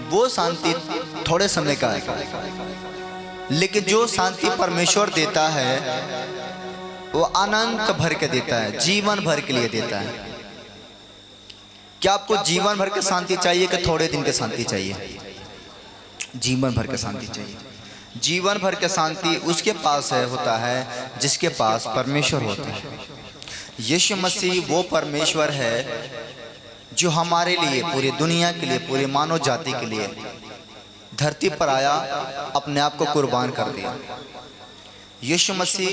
वो शांति थोड़े समय का है, लेकिन जो शांति परमेश्वर देता है वो अनंत भर के देता है, जीवन भर के लिए देता है। क्या आपको जीवन भर की शांति चाहिए कि थोड़े दिन की शांति चाहिए? जीवन भर की शांति चाहिए। जीवन भर की शांति उसके पास है होता है जिसके पास परमेश्वर होता है। यीशु मसीह वो परमेश्वर है जो हमारे लिए, पूरी दुनिया के लिए, पूरी मानव जाति के लिए धरती पर आया, अपने आप को कुर्बान कर दिया। यीशु मसीह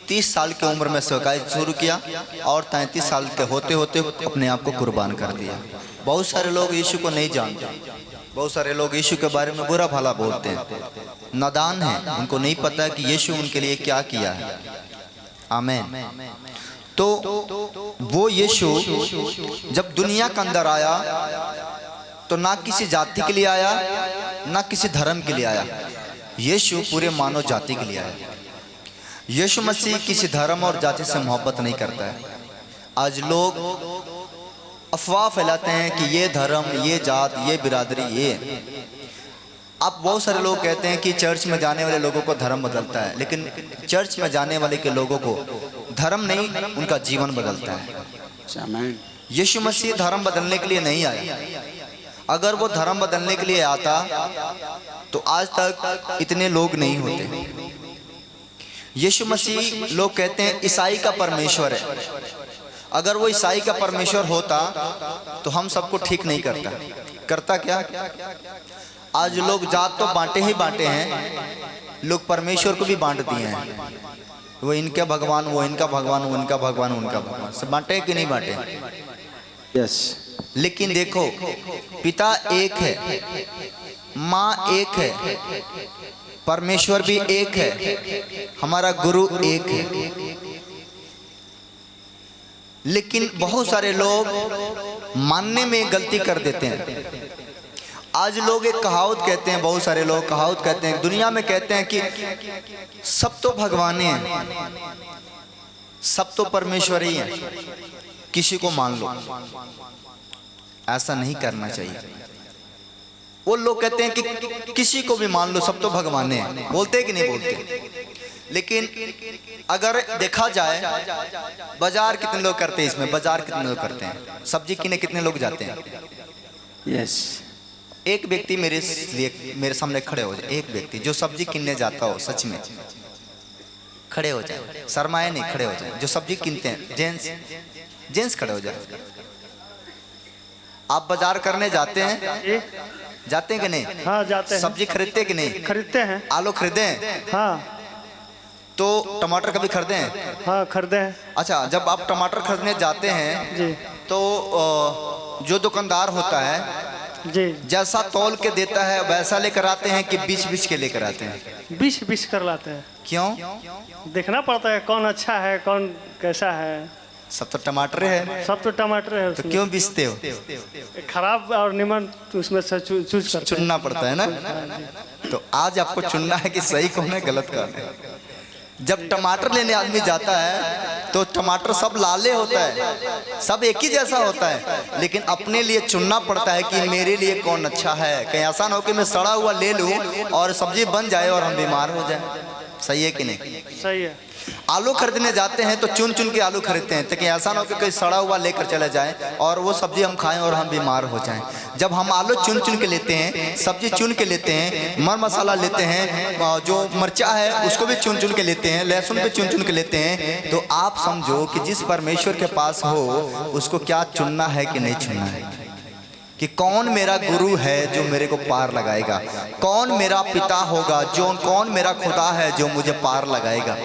30 साल की उम्र में सेवकाई शुरू किया और 33 साल के होते होते अपने आप को कुर्बान कर दिया। बहुत सारे लोग यीशु को नहीं जानते, बहुत सारे लोग यीशु के बारे में बुरा भला बोलते हैं, नादान हैं, उनको नहीं पता कि यीशु उनके लिए क्या किया है। आमीन। तो वो यीशु जब दुनिया के अंदर आया तो ना किसी जाति के लिए आया, ना किसी धर्म के लिए आया, यीशु पूरे मानव जाति के लिए आया। यीशु मसीह किसी धर्म और जाति से मोहब्बत नहीं करता है। आज लोग अफवाह फैलाते हैं कि ये धर्म, ये जात, ये बिरादरी, ये। अब बहुत सारे लोग कहते हैं कि चर्च में जाने वाले लोगों को धर्म बदलता है, लेकिन चर्च में जाने वाले के लोगों को धर्म नहीं, उनका जीवन बदलता है। यीशु मसीह धर्म बदलने के लिए नहीं आया। अगर वो धर्म बदलने के लिए आता तो आज तक इतने लोग नहीं होते। यीशु मसीह, लोग कहते हैं ईसाई का परमेश्वर है। अगर वो ईसाई का परमेश्वर होता तो हम सबको ठीक नहीं करता। करता क्या? आज लोग जात तो बांटे ही बांटे हैं, लोग परमेश्वर को भी बांट दिए हैं। वो इनका भगवान, वो इनका भगवान, वो इनका भगवान, उनका भगवान, सब बांटे कि नहीं बांटे? यस। लेकिन देखो, पिता एक है, माँ एक है, परमेश्वर भी एक है, हमारा गुरु एक है। लेकिन बहुत सारे लोग मानने में गलती कर देते हैं। आज लोग एक कहावत कहते हैं, बहुत सारे लोग कहावत कहते हैं, दुनिया में कहते हैं कि सब तो भगवान हैं, सब तो परमेश्वर ही हैं, किसी को मान लो। ऐसा नहीं करना चाहिए। वो लोग कहते हैं कि किसी को भी मान लो, सब तो भगवान हैं, बोलते कि नहीं बोलते? लेकिन अगर देखा जाए, बाजार कितने लोग करते हैं, इसमें बाजार कितने लोग करते हैं, सब्जी किने कितने लोग जाते हैं? यस। एक व्यक्ति मेरे सामने खड़े हो जाए, एक व्यक्ति जो सब्जी किनने जाता हो, सच में खड़े हो जाए, शर्माए नहीं, खड़े हो जाए। जो सब्जी किनते हैं, जेंट्स खड़े हो जाए। आप बाजार करने जाते हैं, जाते हैं कि नहीं? हाँ, जाते हैं। सब्जी खरीदते कि नहीं? खरीदते हैं। आलू खरीदे हैं? हाँ। तो टमाटर कभी खरीदे हैं? हाँ, खरीदे हैं। अच्छा, जब आप टमाटर खरीदने जाते हैं जी, तो जो दुकानदार होता है जी, जैसा तौल के देता है वैसा लेकर आते हैं कि बीच के लेकर आते हैं? बीच कर लाते हैं। क्यों? देखना पड़ता है कौन अच्छा है, कौन कैसा है। सब तो टमाटर है, सब तो टमाटर है। तो क्यों बीचते हो? खराब और निमन तो उसमें से चूज करते हैं। चुनना पड़ता है ना। तो आज आपको चुनना है कि सही कौन है, गलत कौन है। जब टमाटर लेने आदमी जाता है तो टमाटर सब लाले होता है, सब एक ही जैसा होता है, लेकिन अपने लिए चुनना पड़ता है कि मेरे लिए कौन अच्छा है। कहीं ऐसा ना हो कि मैं सड़ा हुआ ले लूं और सब्जी बन जाए और हम बीमार हो जाए। सही है कि नहीं? सही है। आलू खरीदने जाते हैं तो चुन के आलू खरीदते हैं, ताकि ऐसा ना हो कि कोई सड़ा हुआ लेकर चले जाए और वो सब्जी हम खाएं और हम बीमार हो जाएं। जब हम आलू चुन के लेते हैं, सब्जी चुन के लेते हैं, मर मसाला लेते हैं, जो मिर्चा है उसको भी चुन के लेते हैं, लहसुन भी चुन के लेते हैं, तो आप समझो कि जिस परमेश्वर के पास हो उसको क्या चुनना है कि नहीं चुनना है, कि कौन मेरा गुरु है जो मेरे को पार लगाएगा, कौन मेरा पिता होगा, जो कौन मेरा खुदा है जो मुझे पार लगाएगा।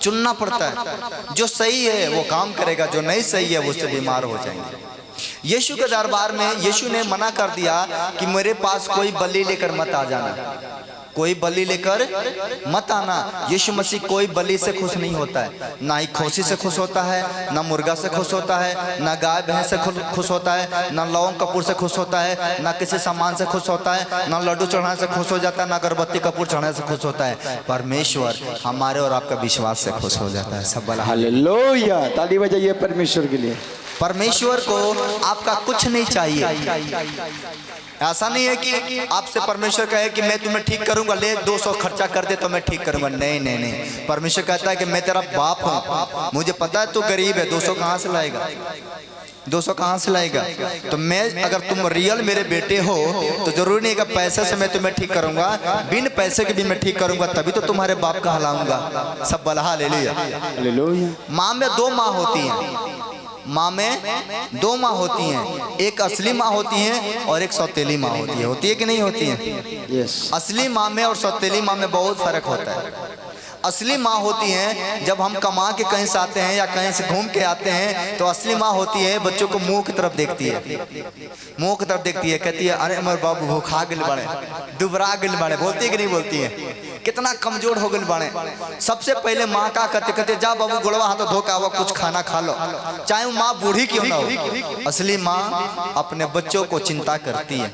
चुनना पड़ता है। जो सही है वो काम करेगा, जो नहीं सही है वो उससे बीमार हो जाएंगे। यीशु के दरबार में यीशु ने मना कर दिया कि मेरे पास कोई बलि लेकर मत आ जाना, कोई बलि लेकर मत आना। यीशु मसीह कोई बलि से खुश नहीं होता है, ना ही खोसी से खुश होता है, ना मुर्गा से खुश होता है, ना गाय भैंस से खुश होता है, ना लौंग कपूर से खुश होता है, ना किसी सामान से खुश होता है, ना लड्डू चढ़ाने से खुश हो जाता है, ना अगरबत्ती कपूर चढ़ाने से खुश होता है। परमेश्वर हमारे और आपका विश्वास से खुश हो जाता है। सब बोला हालेलुया, ताली बजाइए परमेश्वर के लिए। परमेश्वर को आपका कुछ नहीं चाहिए, ऐसा नहीं है कि आपसे परमेश्वर कहे कि मैं तुम्हें ठीक करूंगा, ले 200 खर्चा कर दे तो मैं ठीक करूंगा। नहीं नहीं नहीं, परमेश्वर कहता है कि मैं तेरा बाप हूं, मुझे पता है तू गरीब है, 200 कहां से लाएगा, 200 कहां से लाएगा। तो मैं अगर तुम रियल मेरे बेटे हो तो जरूरी नहीं है कि पैसे से मैं तुम्हें ठीक करूंगा, बिन पैसे के भी मैं ठीक करूंगा, तभी तो तुम्हारे बाप का हलाऊंगा। सब बलहा ले लिया। हालेलुया। माँ में 2 माँ होती हैं, माँ में 2 माँ होती हैं, एक असली माँ होती है और एक सौतेली माँ होती है कि नहीं होती है? यस। असली माँ में और सौतेली माँ में बहुत फर्क होता है। असली माँ होती है जब हम कमा के कहीं से आते हैं या कहीं से घूम के आते हैं तो असली माँ होती है बच्चों को मुंह की तरफ देखती है, मुंह की तरफ देखती है, कहती है अरे हमारे बाबू भूखा गिल बड़े, दुबरा गिल बड़े, बोलती है कि नहीं बोलती है, कितना कमजोर हो गए बने। सबसे पहले माँ का कहते कहते जा बाबू गुड़वा हाथ धो के आओ, कुछ खाना खा लो, चाहे वो माँ बूढ़ी क्यों ना हो। असली माँ अपने बच्चों को चिंता करती है,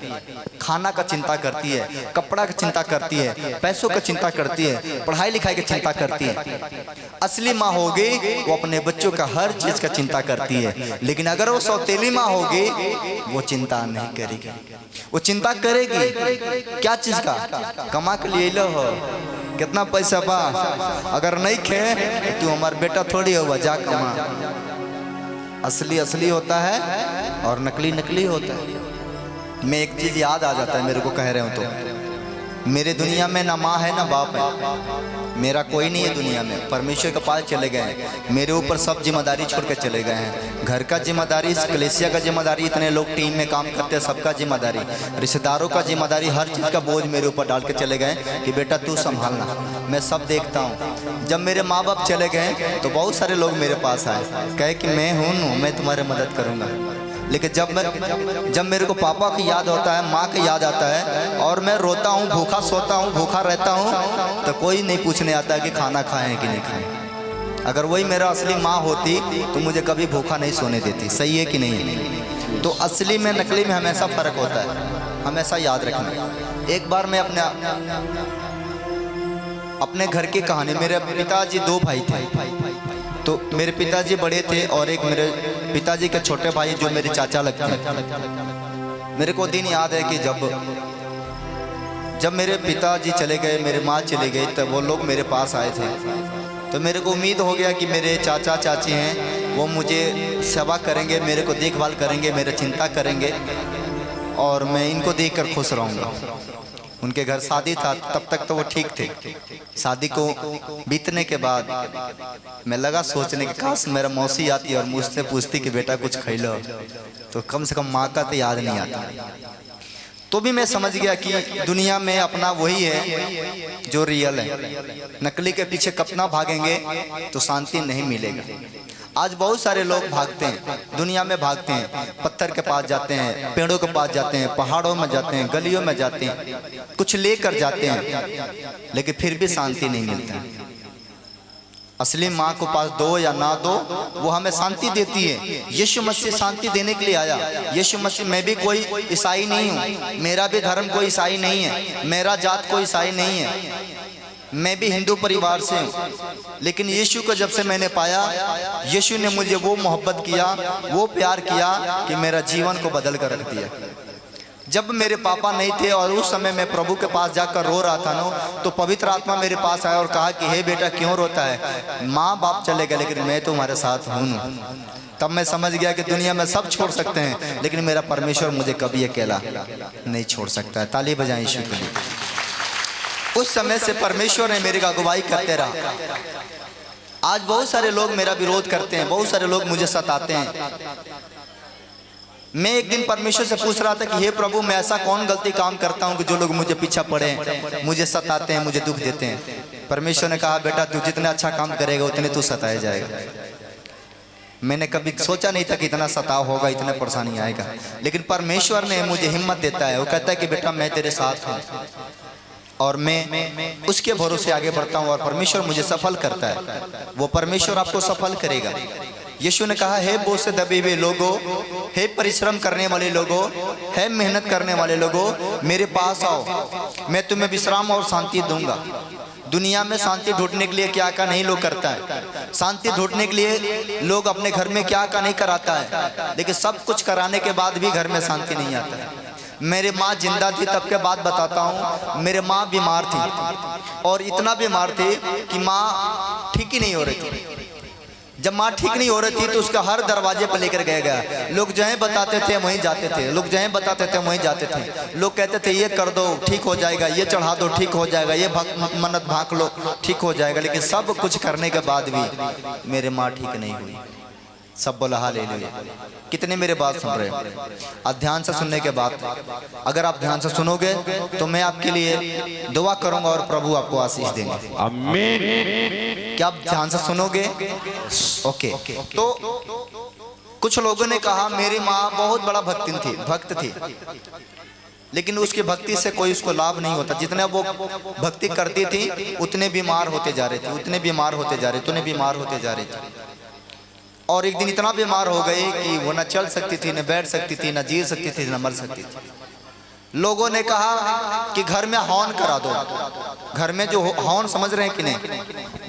खाना का चिंता करती है, कपड़ा का चिंता करती है, पैसों का चिंता करती है, पढ़ाई लिखाई की चिंता करती है। असली माँ होगी वो अपने बच्चों का हर चीज का चिंता करती है। लेकिन अगर वो सौतेली माँ होगी वो चिंता नहीं करेगी, वो चिंता करेगी क्या चीज का, कमा के लिए लो हो, कितना पैसा बा, अगर नहीं खे तू हमारा बेटा थोड़ी होगा, जा कमा। असली असली होता है और नकली नकली होता है। मैं एक चीज याद आ जाता है मेरे को, कह रहे हो तो मेरे दुनिया में ना माँ है ना बाप है, मेरा कोई नहीं है दुनिया में। परमेश्वर के पास चले गए हैं, मेरे ऊपर सब जिम्मेदारी छोड़ के चले गए हैं। घर का जिम्मेदारी, कलेसिया का जिम्मेदारी, इतने लोग टीम में काम करते हैं सबका जिम्मेदारी, रिश्तेदारों का जिम्मेदारी, हर चीज़ का बोझ मेरे ऊपर डाल के चले गए कि बेटा तू संभालना, मैं सब देखता हूँ। जब मेरे माँ बाप चले गए तो बहुत सारे लोग मेरे पास आए, कहे कि मैं हूँ, मैं तुम्हारी मदद करूँगा। लेकिन जब मेरे को पापा की याद होता है, माँ की याद आता है और मैं रोता हूँ, भूखा सोता हूँ, भूखा रहता हूँ, तो कोई नहीं पूछने आता कि खाना खाएं कि नहीं खाएं। अगर वही मेरा असली माँ होती तो मुझे कभी भूखा नहीं सोने देती। सही है कि नहीं? तो असली में नकली में हमेशा फर्क होता है, हमेशा याद रखना। एक बार मैं अपने घर की कहानी, मेरे पिताजी 2 भाई थे, तो मेरे पिताजी बड़े थे और एक मेरे पिताजी के छोटे भाई जो मेरे चाचा लगते हैं। मेरे को दिन याद है कि जब मेरे पिताजी चले गए, मेरे माँ चली गई, तब वो लोग मेरे पास आए थे। तो मेरे को उम्मीद हो गया कि मेरे चाचा चाची हैं वो मुझे सेवा करेंगे, मेरे को देखभाल करेंगे, मेरी चिंता करेंगे और मैं इनको देखकर खुश रहूँगा। उनके घर शादी था, तब तक तो वो ठीक थे। शादी को बीतने के बाद मैं लगा सोचने के काश मेरा मौसी आती और मुझसे पूछती कि बेटा कुछ खाई लो, तो कम से कम माँ का तो याद नहीं आता। तो भी मैं समझ गया कि दुनिया में अपना वही है जो रियल है, नकली के पीछे कितना भागेंगे तो शांति नहीं मिलेगा। आज बहुत सारे लोग भागते हैं, दुनिया में भागते हैं, पत्थर के पास जाते हैं, पेड़ों के पास जाते हैं, पहाड़ों में जाते हैं, गलियों में जाते हैं, कुछ लेकर जाते हैं, लेकिन फिर भी शांति नहीं मिलता। असली माँ को पास दो या ना दो, वो हमें शांति देती है। यीशु मसीह शांति देने के लिए आया। यीशु मसीह, मैं भी कोई ईसाई नहीं हूँ, मेरा भी धर्म कोई ईसाई नहीं है, मेरा जात कोई ईसाई नहीं है, मैं भी हिंदू परिवार से हूँ। लेकिन यीशु को जब से मैंने पाया, यीशु ने मुझे वो मोहब्बत किया, वो प्यार किया कि मेरा जीवन को बदल कर रख दिया। जब मेरे पापा नहीं थे और उस समय मैं प्रभु के पास जाकर रो रहा था ना, तो पवित्र आत्मा मेरे पास आया और कहा कि हे बेटा क्यों रोता है, माँ बाप चले गए लेकिन मैं तुम्हारे साथ हूँ। तब मैं समझ गया कि दुनिया में सब छोड़ सकते हैं लेकिन मेरा परमेश्वर मुझे कभी अकेला नहीं छोड़ सकता है। ताली बजाएं यीशु के लिए। उस समय से परमेश्वर ने मेरी अगुवाई करते रहा। आज बहुत सारे लोग मेरा विरोध करते हैं, बहुत सारे लोग मुझे सताते हैं। मैं एक दिन परमेश्वर से पूछ रहा था कि हे प्रभु, मैं ऐसा कौन गलती काम करता हूं कि जो लोग मुझे पीछा पड़े, मुझे सताते हैं, मुझे दुख देते हैं। परमेश्वर ने कहा बेटा, तू जितना अच्छा काम करेगा उतने तू सताया जाएगा। मैंने कभी सोचा नहीं था कि इतना सताव होगा, इतना परेशानी आएगा, लेकिन परमेश्वर ने मुझे हिम्मत देता है। वो कहता है कि बेटा मैं तेरे साथ हूँ और मैं उसके भरोसे आगे बढ़ता हूँ और परमेश्वर मुझे सफल करता है। वो परमेश्वर आपको सफल करेगा। यीशु ने कहा, हे बोझ से दबे हुए लोगों, हे परिश्रम करने वाले लोगों, हे मेहनत करने वाले लोगों, मेरे पास आओ, मैं तुम्हें विश्राम और शांति दूंगा। दुनिया में शांति ढूंढने के लिए क्या क्या नहीं लोग करता है, शांति ढूंढने के लिए लोग अपने घर में क्या क्या नहीं कराता है, लेकिन सब कुछ कराने के बाद भी घर में शांति नहीं आता है। मेरी माँ जिंदा थी तब के बाद बताता हूँ। मेरे माँ बीमार थी और इतना बीमार थी कि माँ ठीक ही नहीं हो रही थी। जब माँ ठीक नहीं हो रही थी तो उसका हर दरवाजे पर लेकर गया। लोग जहाँ बताते थे वहीं जाते थे, लोग जहाँ बताते थे वहीं जाते थे। लोग कहते थे ये कर दो ठीक हो जाएगा, ये चढ़ा दो ठीक हो जाएगा, ये मन्नत भाग लो ठीक हो जाएगा। लेकिन सब कुछ करने के बाद भी मेरे माँ ठीक नहीं हुई। सब बोला हालेलुया। कितने मेरे बात सुन रहे हैं? आप ध्यान से सुनने के बाद, अगर आप ध्यान से सुनोगे तो मैं आपके लिए दुआ करूंगा और प्रभु आपको आशीष देंगे। आमीन। क्या आप ध्यान से सुनोगे? ओके। तो कुछ लोगों ने कहा मेरी माँ बहुत बड़ा भक्त थी, लेकिन उसकी भक्ति से कोई उसको लाभ नहीं होता। जितना वो भक्ति करती थी उतने बीमार होते जा रहे थे, उतने बीमार होते जा रहे थे। और एक दिन इतना बीमार हो गई कि वो न चल सकती थी, न बैठ सकती थी, न जी सकती थी, न मर सकती थी। लोगों ने कहा कि घर में हवन करा दो। घर में जो हवन समझ रहे हैं कि नहीं?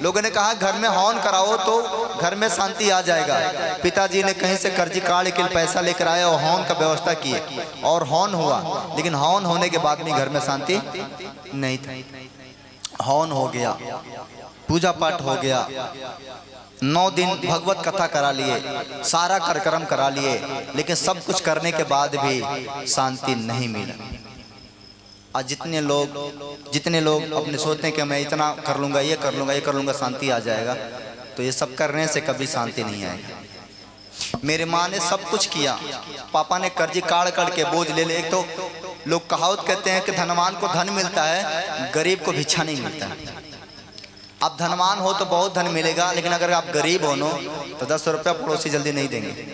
लोगों ने कहा घर में हवन कराओ तो घर में शांति आ जाएगा। पिताजी ने कहीं से कर्जी काट के पैसा लेकर आए और हवन का व्यवस्था किए और हवन हुआ। लेकिन हवन होने के बाद भी घर में शांति नहीं थी। हवन हो गया, पूजा पाठ हो गया, 9 दिन भगवत कथा करा लिए, सारा कार्यक्रम करा लिए, लेकिन सब कुछ करने के बाद भी शांति नहीं मिला। आज जितने लोग अपने सोचते हैं कि मैं इतना कर लूँगा, ये कर लूँगा, ये कर लूँगा, शांति आ जाएगा, तो ये सब करने से कभी शांति नहीं आएगी। मेरे माँ ने सब कुछ किया, पापा ने कर्जी काट के बोझ ले ले। एक तो लोग कहावत कहते हैं कि धनवान को धन मिलता है, गरीब को भिक्षा नहीं मिलता है। आप धनवान हो तो बहुत धन मिलेगा, लेकिन अगर आप गरीब हो नो तो 10 रुपया पड़ोसी जल्दी नहीं देंगे।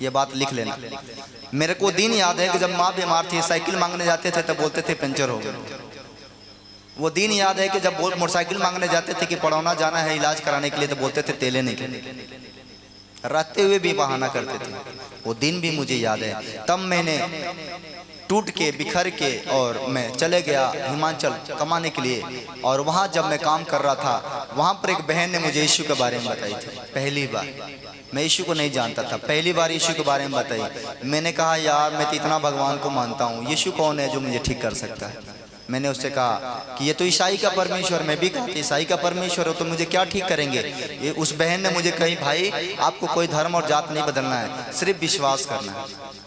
ये बात लिख लेना। मेरे को दिन याद है कि जब माँ बीमार थी, साइकिल मांगने जाते थे तो बोलते थे पंचर हो गया। वो दिन याद है कि जब मोटरसाइकिल मांगने जाते थे कि पड़ौना जाना है इलाज कराने के लिए, तो बोलते थे तेले नहीं, रहते हुए भी बहाना करते थे। वो दिन भी मुझे याद है। तब मैंने टूट के बिखर के और मैं चले गया हिमाचल कमाने के लिए। और वहाँ जब मैं काम कर रहा था, वहाँ पर एक बहन ने मुझे यीशु के बारे में बताई थी। पहली बार मैं यीशु को नहीं जानता था, पहली बार यीशु के बारे में बताई। मैंने कहा यार मैं तो इतना भगवान को मानता हूँ, यीशु कौन है जो मुझे ठीक कर सकता है? मैंने उससे कहा कि ये तो ईसाई का परमेश्वर। मैं भी कहा ईसाई का परमेश्वर हो तो मुझे क्या ठीक करेंगे? ये उस बहन ने मुझे कही भाई आपको कोई धर्म और जात नहीं बदलना है, सिर्फ विश्वास करना है।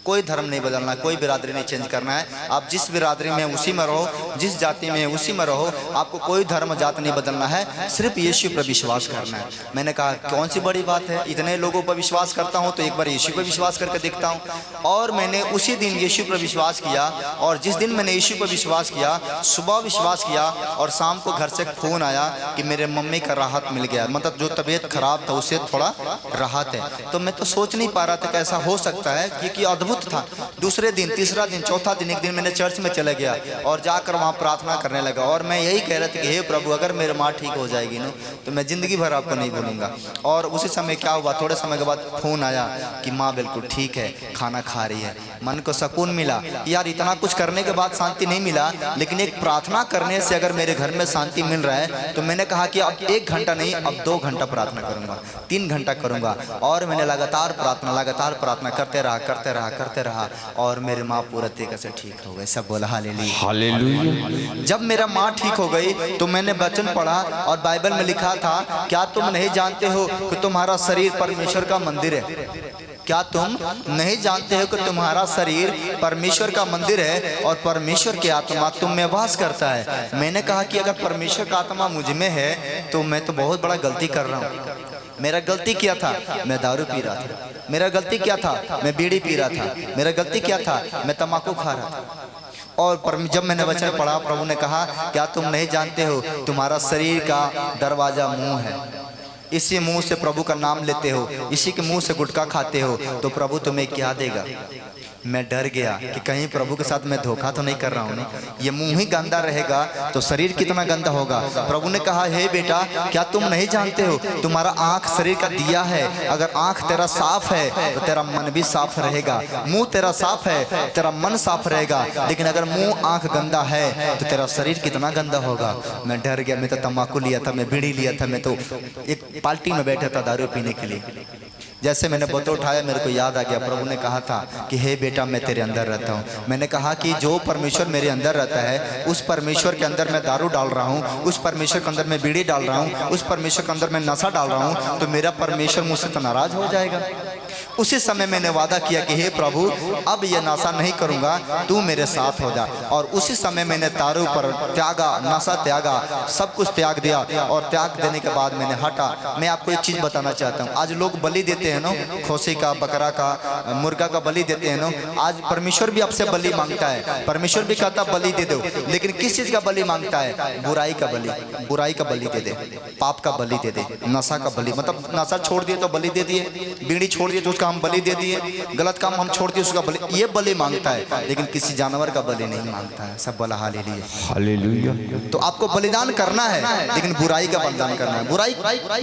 कोई धर्म नहीं बदलना, कोई बिरादरी नहीं चेंज करना है। आप जिस बिरादरी में उसी में रहो, जिस जाति में उसी में रहो, आपको कोई धर्म जात नहीं बदलना है, सिर्फ यीशु पर विश्वास करना है। मैंने कहा कौन सी बड़ी बात है, इतने लोगों पर विश्वास करता हूँ तो एक बार यीशु पर विश्वास करके देखता हूँ। और मैंने उसी दिन यीशु पर विश्वास किया। और जिस दिन मैंने यीशु पर विश्वास किया, सुबह विश्वास किया और शाम को घर से फोन आया कि मेरे मम्मी का राहत मिल गया, मतलब जो तबीयत खराब था उससे थोड़ा राहत है। तो मैं तो सोच नहीं पा रहा था कि ऐसा हो सकता है, क्योंकि अद्भुत था। दूसरे दिन, तीसरा दिन, चौथा दिन, एक दिन मैंने चर्च में चला गया और जाकर वहाँ प्रार्थना करने लगा। और मैं यही कह रहा था कि हे प्रभु अगर मेरी माँ ठीक हो जाएगी ना तो मैं जिंदगी भर आपको नहीं भूलूंगा। और उसी समय क्या हुआ, थोड़े समय के बाद फोन आया कि माँ बिल्कुल ठीक है, खाना खा रही है। मन को सुकून मिला। यार इतना कुछ करने के बाद शांति नहीं मिला, लेकिन एक प्रार्थना करने से अगर मेरे घर में शांति मिल रहा है तो मैंने कहा कि अब 1 घंटा नहीं, अब 2 घंटा प्रार्थना करूंगा, 3 घंटा करूंगा। और मैंने लगातार प्रार्थना करते रहा और मेरे माँ पूरा तरीके से ठीक हो गए। सब बोला हालेलुया। हालेलुया। जब मेरा माँ ठीक हो गई तो मैंने वचन पढ़ा और बाइबल में लिखा था, क्या तुम नहीं जानते हो कि तुम्हारा शरीर परमेश्वर का मंदिर है? क्या तुम नहीं जानते हो कि तुम्हारा शरीर परमेश्वर का मंदिर है और परमेश्वर की आत्मा तुम में वास करता है? मैंने कहा कि अगर परमेश्वर का आत्मा मुझ में है तो मैं तो बहुत बड़ा गलती कर रहा हूँ। मेरा गलती क्या था? मैं दारू पी रहा था। मेरा गलती क्या था? मैं बीड़ी पी रहा था। मेरा गलती क्या था? मैं तम्बाकू खा रहा था। और जब मैंने वचन पढ़ा, प्रभु ने कहा क्या तुम नहीं जानते हो तुम्हारा शरीर का दरवाजा मुंह है, इसी मुंह से प्रभु का नाम लेते हो, इसी के मुंह से गुटखा खाते हो तो प्रभु तुम्हें क्या देगा? मैं डर गया कि कहीं प्रभु के साथ मैं धोखा तो नहीं कर रहा हूँ ना। ये मुंह ही गंदा रहेगा तो शरीर कितना गंदा होगा। प्रभु ने कहा हे बेटा क्या तुम नहीं जानते हो तुम्हारा आँख शरीर का दिया है? अगर आँख तेरा साफ है तो तेरा मन भी साफ रहेगा। मुंह तेरा साफ है, तेरा मन साफ रहेगा। लेकिन अगर मुंह आँख गंदा है तो तेरा शरीर कितना गंदा होगा। मैं डर गया। मैं तो तम्बाकू लिया था, मैं बीड़ी लिया था, मैं तो एक पार्टी में बैठा था दारू पीने के लिए। जैसे मैंने बोतल उठाया मेरे को याद आ गया, प्रभु ने कहा था कि हे बेटा मैं तेरे अंदर रहता हूँ। मैंने कहा कि जो परमेश्वर मेरे अंदर रहता है उस परमेश्वर के अंदर मैं दारू डाल रहा हूँ, उस परमेश्वर के अंदर मैं बीड़ी डाल रहा हूँ, उस परमेश्वर के अंदर मैं नशा डाल रहा हूँ, तो मेरा परमेश्वर मुझसे तो नाराज हो जाएगा। उसी समय मैंने वादा किया कि हे प्रभु अब ये नशा नहीं करूँगा, तू मेरे साथ हो जा। और उसी समय मैंने दारू पर त्यागा, नशा त्यागा, सब कुछ त्याग दिया। और त्याग देने के बाद मैंने हटा। मैं आपको एक चीज़ बताना चाहता हूँ, आज लोग बलि देते हैं ना, खोसी का, बकरा का, मुर्गा का बलि देते हैं ना। आज परमेश्वर भी आपसे बलि मांगता है, परमेश्वर भी कहता बलि दे दो, लेकिन किस चीज़ का बलि मांगता है? बुराई का बलि, बुराई का बलि दे दे, पाप का बलि दे दे, नशा का बलि, मतलब नशा छोड़ दिए तो बलि दे दिए, बीड़ी छोड़ दिए तो उसका हम बलि दे दिए, गलत काम हम छोड़ दिए उसका बलि, ये बलि मांगता है, लेकिन किसी जानवर का बलि नहीं मांगता है। सब बोला हालेलुया, हालेलुया। तो आपको बलिदान करना है, लेकिन बुराई का बलिदान करना है, बुराई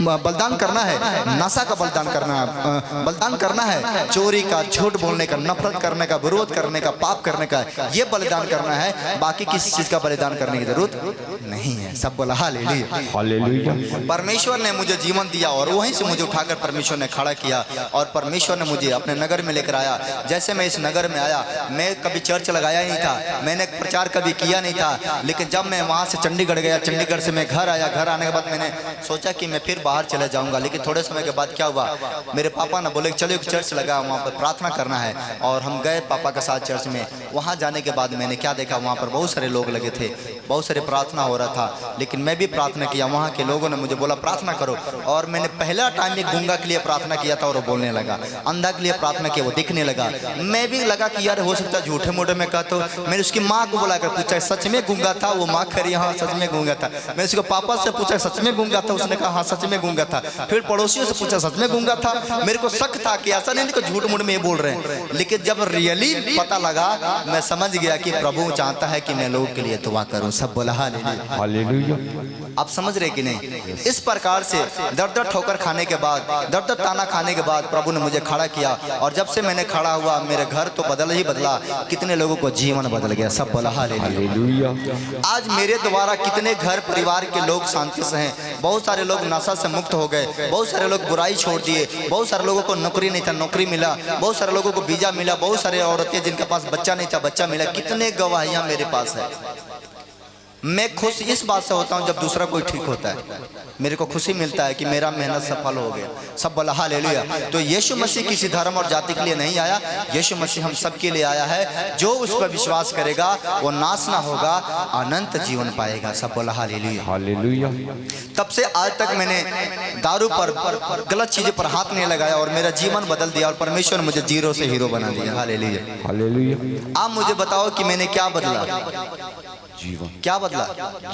बलिदान करना है, नशा का बलिदान करना है, बलिदान करना है, चोरी का, झूठ बोलने का, नफरत करने का, विरोध करने का, पाप करने का, ये बलिदान करना है। बाकी किसी चीज का बलिदान करने की जरूरत नहीं है। सब बोला हालेलुया, हालेलुया। परमेश्वर ने मुझे जीवन दिया और वहीं से मुझे उठाकर परमेश्वर ने खड़ा किया और परमेश्वर ने मुझे अपने नगर में लेकर आया। जैसे मैं इस नगर में आया, मैं कभी चर्च लगाया नहीं था, मैंने प्रचार कभी किया नहीं था, लेकिन जब मैं वहाँ से चंडीगढ़ गया, चंडीगढ़ से मैं घर आया, घर आने के बाद मैंने सोचा कि मैं फिर बाहर चले जाऊँगा। लेकिन थोड़े समय के बाद क्या हुआ, मेरे पापा ने बोले चलो एक चर्च लगा, वहाँ पर प्रार्थना करना है। और हम गए पापा के साथ चर्च में। वहाँ जाने के बाद मैंने क्या देखा, वहाँ पर बहुत सारे लोग लगे थे, बहुत सारे प्रार्थना हो रहा था, लेकिन मैं भी प्रार्थना किया। वहाँ के लोगों ने मुझे बोला प्रार्थना करो, और मैंने पहला टाइम एक गूंगा के लिए प्रार्थना किया था और वो बोलने लगा, अंधा के लिए प्रार्थना किया, वो दिखने लगा। मैं भी लगा कि यार हो सकता है झूठे मोटे में कहता हूँ। मैंने उसकी माँ को बुलाकर पूछा सच में गूंगा था? वो माँ कह रही हाँ सच में गूंगा था। मैं उसके पापा से पूछा सच में गूंगा था? उसने कहा हाँ सच में गूंगा था। फिर पड़ोसियों से पूछा सच में गूंगा था? मेरे को शक था कि ऐसा नहीं कि झूठ मूठ में ये बोल रहे हैं, लेकिन जब रियली पता लगा मैं समझ गया कि प्रभु चाहता है कि मैं लोगों के लिए दुआ करूं। सब बोला हालेलुया, हालेलुया। आप समझ रहे कि नहीं? इस प्रकार से दर दर ठोकर खाने के बाद, दर दर ताना खाने के बाद प्रभु ने मुझे खड़ा किया। और जब से मैंने खड़ा हुआ मेरे घर तो बदल ही बदला, कितने लोगों को जीवन बदल गया। सब बोला हालेलुया। आज मेरे द्वारा कितने घर परिवार के लोग शांति से हैं, बहुत सारे लोग नशा से मुक्त हो गए, बहुत सारे लोग बुराई छोड़ दिए, बहुत सारे लोगों को नौकरी नहीं था नौकरी मिला, बहुत सारे लोगों को वीजा मिला, बहुत सारे औरतें जिनके पास बच्चा नहीं था बच्चा मिला। कितने गवाहियां मेरे पास है। मैं खुश इस बात से होता हूं जब दूसरा कोई ठीक होता है, मेरे को खुशी मिलता है कि मेरा मेहनत सफल हो गया। सब बोला हालेलुया। तो यीशु मसीह किसी धर्म और जाति के लिए नहीं आया, यीशु मसीह हम सब के लिए आया है। जो उस पर विश्वास करेगा वो नाश ना होगा, अनंत जीवन पाएगा। सब बोला हालेलुया, हालेलुया। तब से आज तक मैंने दारू पर, गलत चीजों पर हाथ नहीं लगाया और मेरा जीवन बदल दिया और परमेश्वर ने मुझे जीरो से हीरो बना दिया। Hallelujah, hallelujah. आप मुझे बताओ कि मैंने क्या बदला? जीवन। क्या बदला?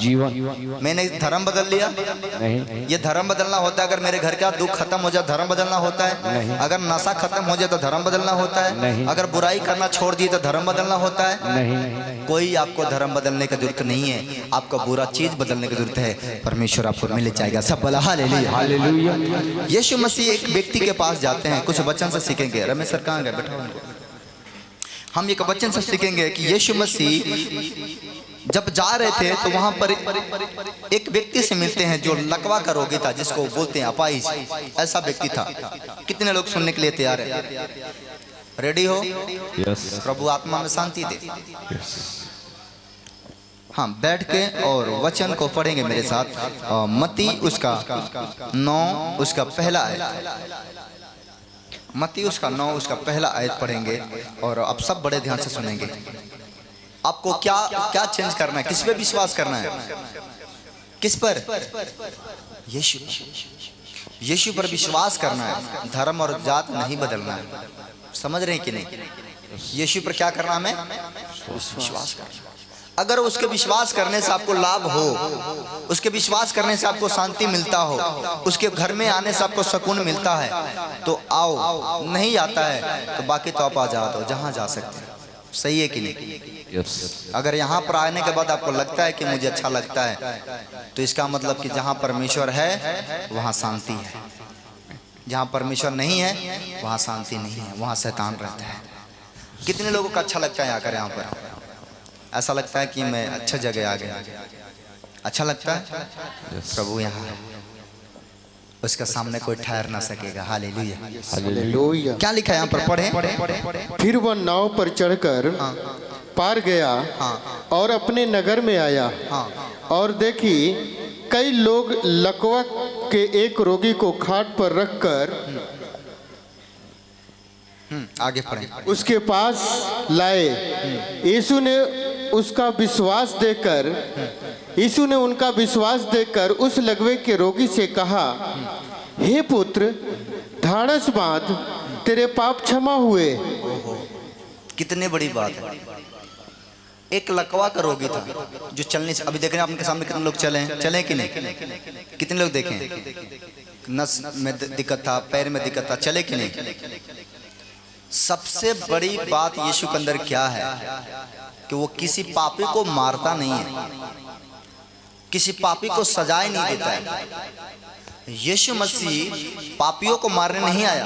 जीवन। मैंने धर्म बदल लिया? नहीं। ये धर्म बदलना होता है अगर मेरे घर का दुख खत्म हो जाए धर्म बदलना होता है? नहीं। अगर नशा खत्म हो जाए तो धर्म बदलना होता है? नहीं। अगर बुराई करना छोड़ दिए तो धर्म बदलना होता है? नहीं। कोई आपको धर्म बदलने की जरूरत नहीं है, आपको बुरा चीज बदलने की जरूरत है, परमेश्वर आपको मिल जाएगा। सब बोला हालेलुया, हालेलुया। यीशु मसीह एक व्यक्ति के पास जाते हैं, कुछ वचन से सीखेंगे। रमेश सर कहाँ गए? बैठो। हम एक वचन से सीखेंगे कि यीशु मसीह जब जा रहे थे तो वहां पर एक व्यक्ति से मिलते हैं जो लकवा का रोगी था, जिसको बोलते हैं अपाहिज। ऐसा व्यक्ति था। कितने लोग सुनने के लिए तैयार है? रेडी हो? यस। प्रभु आत्मा में शांति दे। यस। हाँ, बैठ के और वचन को पढ़ेंगे मेरे साथ। मत्ती उसका 9 उसका पहला आयत, मत्ती उसका 9 उसका पहला आयत पढ़ेंगे और आप सब बड़े ध्यान से सुनेंगे। आपको क्या क्या चेंज करना है? किस पे विश्वास करना है? किस पर? यीशु, यीशु पर विश्वास करना है। धर्म और जात नहीं बदलना है। समझ रहे हैं कि नहीं? यीशु पर क्या करना है? हमें विश्वास करना। अगर उसके विश्वास करने से आपको लाभ हो, उसके विश्वास करने से आपको शांति मिलता हो, उसके घर में आने से आपको सुकून मिलता है तो आओ। नहीं आता है तो बाकी तो आप आजाद हो, जहां जा सकते हैं। सही है कि नहीं? यस। अगर यहाँ पर आने के बाद आपको लगता है कि मुझे अच्छा लगता है तो इसका मतलब कि जहाँ परमेश्वर है वहाँ शांति है, जहाँ परमेश्वर नहीं है वहाँ शांति नहीं है, वहाँ शैतान रहता है। कितने लोगों को अच्छा लगता है आकर यहाँ पर? ऐसा लगता है कि मैं अच्छे जगह आ गया। अच्छा लगता है? प्रभु यहाँ है। उसका सामने कोई ठहर ना सकेगा। हालेलुया। हालेलुया। क्या लिखा है यहाँ पर, पढ़ें। फिर वह नाव पर चढ़कर पार गया और अपने नगर में आया और देखी कई लोग लकवा के एक रोगी को खाट पर रखकर आगे पढ़ें। उसके पास लाए। यीशु ने उनका विश्वास देखकर उस लकवे के रोगी से कहा, हे पुत्र, ढाढ़स बांध, तेरे पाप क्षमा हुए। कितनी बड़ी बात है। एक लकवा का रोगी था जो चलने से, अभी देख रहे हैं आपके सामने कितने लोग चले कि नहीं? कितने लोग देखें? नस में दिक्कत था, पैर में दिक्कत था, चले कि नहीं? सबसे बड़ी बात यीशु के अंदर क्या है कि वो किसी पापी को मारता नहीं है, किसी पापी को सजाए नहीं देता है। यीशु मसीह पापियों को मारने नहीं आया,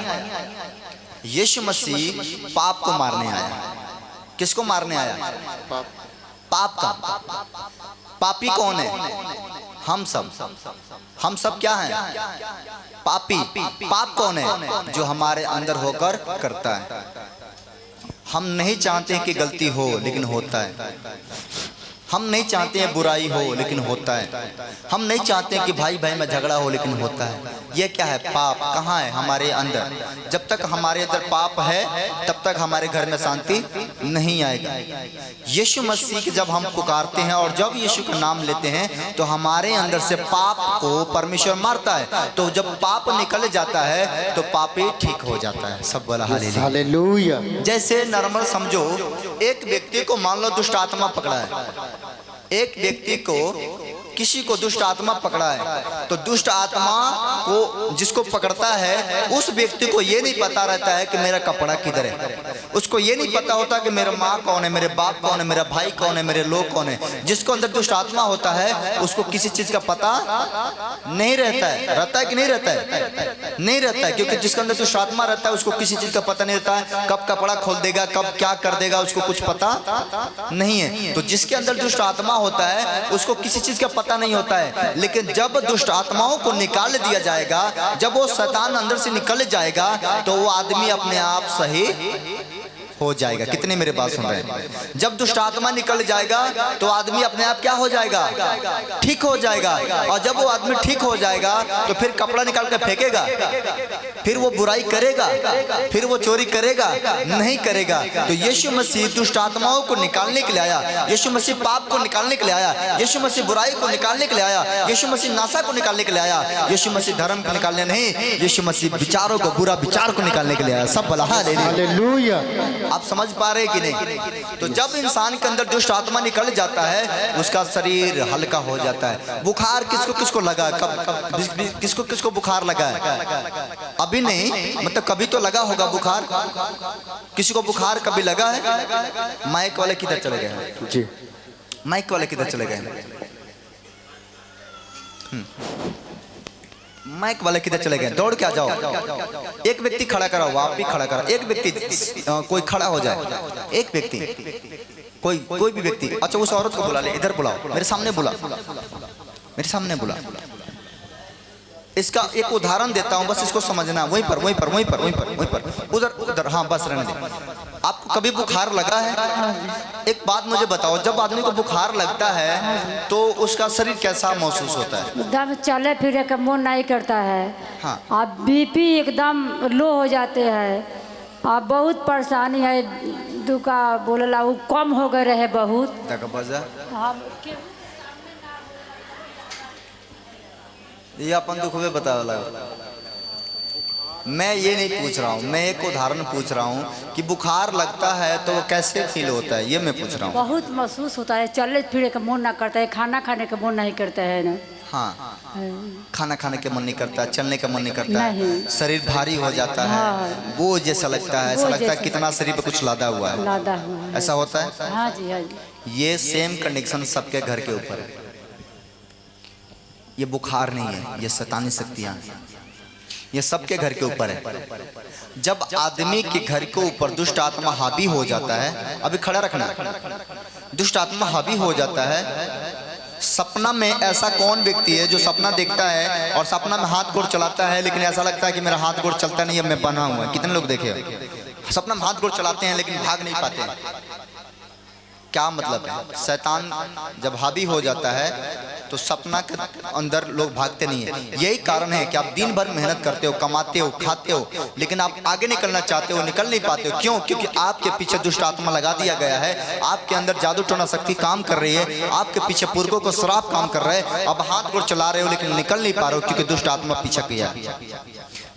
यीशु मसीह पाप को मारने आया। किसको मारने आया? पाप का। पापी कौन है? हम सब क्या हैं? पापी। पाप कौन है? जो हमारे अंदर होकर करता है। हम नहीं चाहते कि गलती हो, लेकिन होता है। हम नहीं चाहते हैं बुराई हो, लेकिन होता है। हम नहीं चाहते हैं कि भाई भाई में झगड़ा हो, लेकिन होता है। ये क्या है? पाप। कहाँ है? हमारे अंदर। जब तक हमारे अंदर पाप है, तब तक हमारे घर में शांति नहीं आएगा। यीशु मसीह के जब हम पुकारते हैं और जब यीशु का नाम लेते हैं, तो हमारे अंदर से पाप को परमेश्वर मारता है। तो जब पाप निकल जाता है, तो पापी ठीक हो जाता है। सब बोला हालेलुया। जैसे नॉर्मल समझो, एक व्यक्ति को मान लो दुष्ट आत्मा पकड़ा है, एक व्यक्ति को, किसी को दुष्ट आत्मा पकड़ा है, तो दुष्ट आत्मा को जिसको पकड़ता है, उस व्यक्ति को ये नहीं पता रहता है कि मेरा कपड़ा किधर है। उसको ये नहीं पता होता कि मेरा माँ कौन है, मेरे बाप कौन है, मेरा भाई कौन है, मेरे लोग कौन है। जिसको अंदर दुष्ट आत्मा होता है, उसको किसी चीज का पता नहीं रहता है। रहता है कि नहीं रहता है? नहीं रहता है, क्योंकि जिसके अंदर दुष्ट आत्मा रहता है, उसको किसी चीज का पता नहीं रहता है। कब कपड़ा खोल देगा, कब क्या कर देगा, उसको कुछ पता नहीं है। तो जिसके अंदर दुष्ट आत्मा होता है, उसको किसी चीज का पता नहीं होता है। लेकिन जब दुष्ट आत्माओं को निकाल दिया जाएगा, जब वो शैतान अंदर से निकल जाएगा, तो वो आदमी अपने आप सही हो जाएगा। कितने मेरे बात सुन रहे हैं? जब दुष्ट आत्मा निकल जाएगा, तो आदमी अपने आप क्या हो जाएगा? ठीक हो जाएगा। और जब वो आदमी ठीक हो जाएगा, तो फिर कपड़ा निकाल कर फेंकेगा, फिर वो बुराई करेगा, फिर वो चोरी करेगा नहीं करेगा। तो यीशु मसीह दुष्ट आत्माओं को निकालने के लिए आया, यीशु मसीह पाप को निकालने के लिए आया, यीशु मसीह बुराई को निकालने के लिए आया, यीशु मसीह नाशा को निकालने के लिए आया, यीशु मसीह धर्म को निकालने नहीं, यीशु मसीह विचारों को, बुरा विचार को निकालने के लिए आया। सब बोला हालेलुया। आप समझ पा रहे कि नहीं? तो जब इंसान के अंदर दुष्ट आत्मा निकल जाता है, उसका शरीर हल्का हो जाता है। बुखार किसको किसको लगा? कब किसको किसको बुखार लगा है? अभी नहीं, मतलब कभी तो लगा होगा बुखार। किसी को बुखार कभी लगा है? माइक वाले किधर चले गए हैं? जी, माइक वाले किधर चले गए हैं? माइक वाले किधर चले गए? दौड़ के आ जाओ। एक व्यक्ति खड़ा कराओ, आप भी खड़ा कराओ। एक व्यक्ति, कोई खड़ा हो जाए, एक व्यक्ति, कोई भी व्यक्ति। अच्छा, उस औरत को बुला ले, इधर बुलाओ, मेरे सामने बुला, मेरे सामने बुला। इसका एक उदाहरण देता हूं, बस इसको समझना। वहीं पर उधर। हाँ, बस रहने दे। आपको कभी बुखार लगा है? एक बात मुझे बताओ, जब आदमी को बुखार लगता है, तो उसका शरीर कैसा महसूस होता है? एकदम चले फिरे का मन नहीं करता है। हाँ। आप बीपी एकदम लो हो जाते हैं। आप बहुत परेशानी है, दुखा बोलला वो कम हो गए रहे बहुत। ये अपन दुख में बता लगा। मैं ये नहीं पूछ रहा हूँ, मैं एक उदाहरण पूछ रहा हूँ कि बुखार लगता है तो कैसे फील होता है, ये मैं पूछ रहा हूँ। बहुत महसूस होता है, चले फिरे का मन ना करता है, खाना खाने का मन नहीं करता है ना। हाँ, खाना खाने का मन नहीं करता, चलने का मन नहीं करता है, शरीर भारी हो जाता है, बोझ जैसा लगता है, ऐसा लगता है कितना शरीर पे कुछ लादा हुआ है, ऐसा होता है। हाँ जी, हाँ जी। ये सेम कंडीशन सबके घर के ऊपर है। ये बुखार नहीं है, ये शैतानी शक्तियां हैं, ये सबके घर के ऊपर है। जब आदमी के घर के ऊपर दुष्ट आत्मा हावी हो जाता है, अभी खड़ा रखना, दुष्ट आत्मा हावी हो जाता है, सपना में ऐसा कौन व्यक्ति है जो सपना देखता है और सपना में हाथ गोड़ चलाता है, लेकिन ऐसा लगता है कि मेरा हाथ गोड़ चलता नहीं, अब मैं बना हुआ है। कितने लोग देखे सपना में हाथ गोड़ चलाते हैं लेकिन भाग नहीं पाते हैं? क्या मतलब है? शैतान जब हावी हो जाता है तो सपना के अंदर लोग भागते नहीं है। यही कारण है कि आप दिन भर मेहनत करते हो, कमाते हो, खाते हो, लेकिन आप आगे निकलना चाहते हो, निकल नहीं पाते हो। क्यों? क्योंकि आपके पीछे दुष्ट आत्मा लगा दिया गया है, आपके अंदर जादू टोना शक्ति काम कर रही है, आपके पीछे पुरखों को श्राप काम कर रहा है। अब हाथ गोड़ चला रहे हो लेकिन निकल नहीं पा रहे हो, क्योंकि दुष्ट आत्मा पीछे किया है।